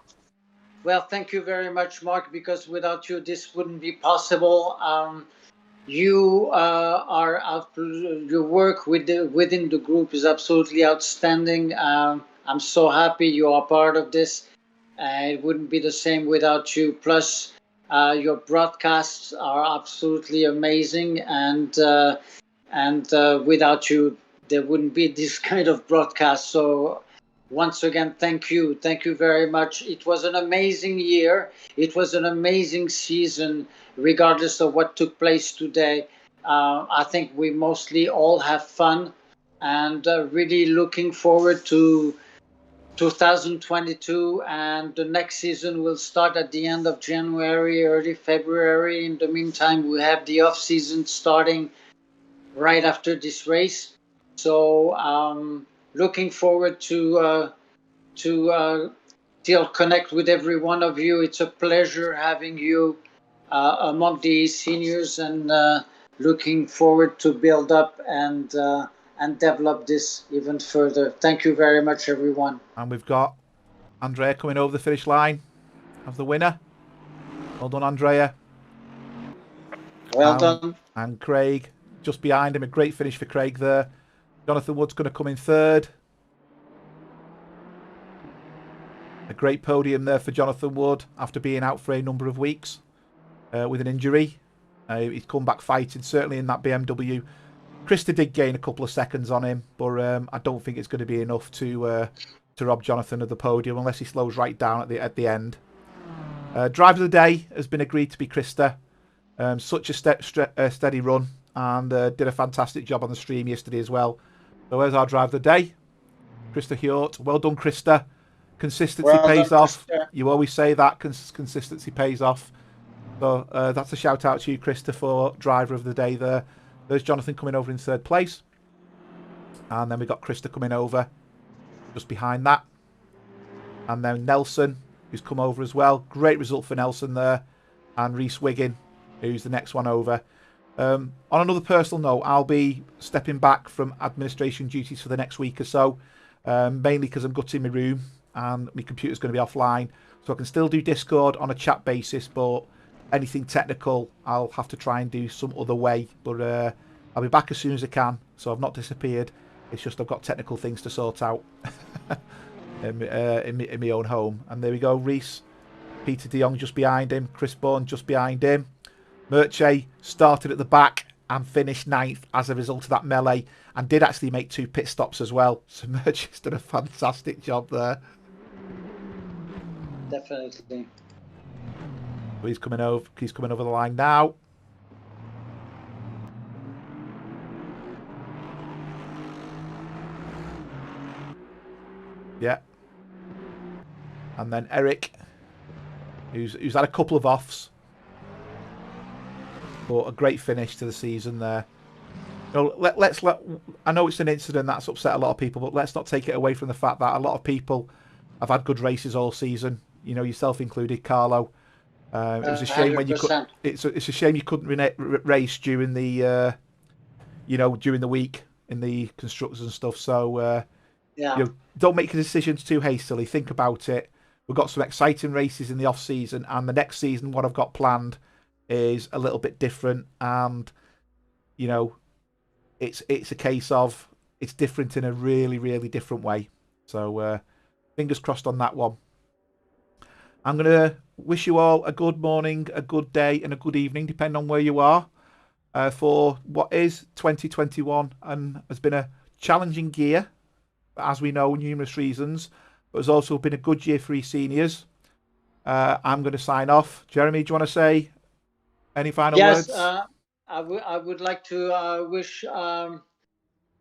Well, thank you very much, Mark, because without you, this wouldn't be possible. You your work within the group is absolutely outstanding. I'm so happy you are part of this. It wouldn't be the same without you. Plus, your broadcasts are absolutely amazing, and without you, there wouldn't be this kind of broadcast. So, once again, thank you very much. It was an amazing year. It was an amazing season, regardless of what took place today. I think we mostly all have fun, and really looking forward to 2022, and the next season will start at the end of January, early February. In the meantime, we have the off season starting right after this race. So looking forward to still connect with every one of you. It's a pleasure having you among the seniors, and looking forward to build up and develop this even further. Thank you very much, everyone. And we've got Andrea coming over the finish line as the winner. Well done, Andrea. Well done. And Craig just behind him. A great finish for Craig there. Jonathan Wood's going to come in third. A great podium there for Jonathan Wood after being out for a number of weeks with an injury. He's come back fighting, certainly in that BMW. Krista did gain a couple of seconds on him, but I don't think it's going to be enough to rob Jonathan of the podium unless he slows right down at the end. Driver of the day has been agreed to be Krista. Such a steady run, and did a fantastic job on the stream yesterday as well. So there's our driver of the day, Krista Hjort. Well done, Krista. Consistency pays off. Krista. You always say that consistency pays off. So that's a shout out to you, Krista, for driver of the day there. There's Jonathan coming over in third place. And then we've got Krista coming over just behind that. And then Nelson, who's come over as well. Great result for Nelson there. And Reese Wiggin, who's the next one over. On another personal note, I'll be stepping back from administration duties for the next week or so. Mainly because I'm gutting my room and my computer's going to be offline. So I can still do Discord on a chat basis, but anything technical, I'll have to try and do some other way. But I'll be back as soon as I can. So I've not disappeared. It's just I've got technical things to sort out in my own home. And there we go. Reese, Peter de Jong just behind him. Chris Bourne just behind him. Merche started at the back and finished ninth as a result of that melee. And did actually make 2 pit stops as well. So Merche's done a fantastic job there. Definitely. He's coming over the line now. Yeah. And then Eric, who's had a couple of offs, but a great finish to the season there. You know, I know it's an incident that's upset a lot of people, but let's not take it away from the fact that a lot of people have had good races all season. You know, yourself included, Carlo. It was a shame 100%. When you could. It's a shame you couldn't race during the, during the week in the constructors and stuff. So don't make your decisions too hastily. Think about it. We've got some exciting races in the off season, and the next season, what I've got planned is a little bit different. And it's a case of it's different in a really, really different way. So fingers crossed on that one. I'm going to wish you all a good morning, a good day, and a good evening, depending on where you are, for what is 2021 and has been a challenging year, as we know, numerous reasons, but has also been a good year for eSeniors. I'm going to sign off. Jeremy, do you want to say any final words? Yes, I would like to wish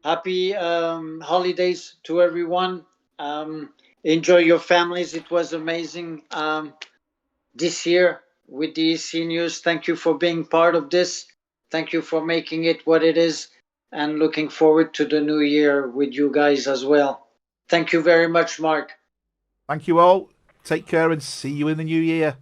happy holidays to everyone. Enjoy your families. It was amazing this year with the seniors. Thank you for being part of this. Thank you for making it what it is, and looking forward to the new year with you guys as well. Thank you very much, Mark. Thank you all. Take care and see you in the new year.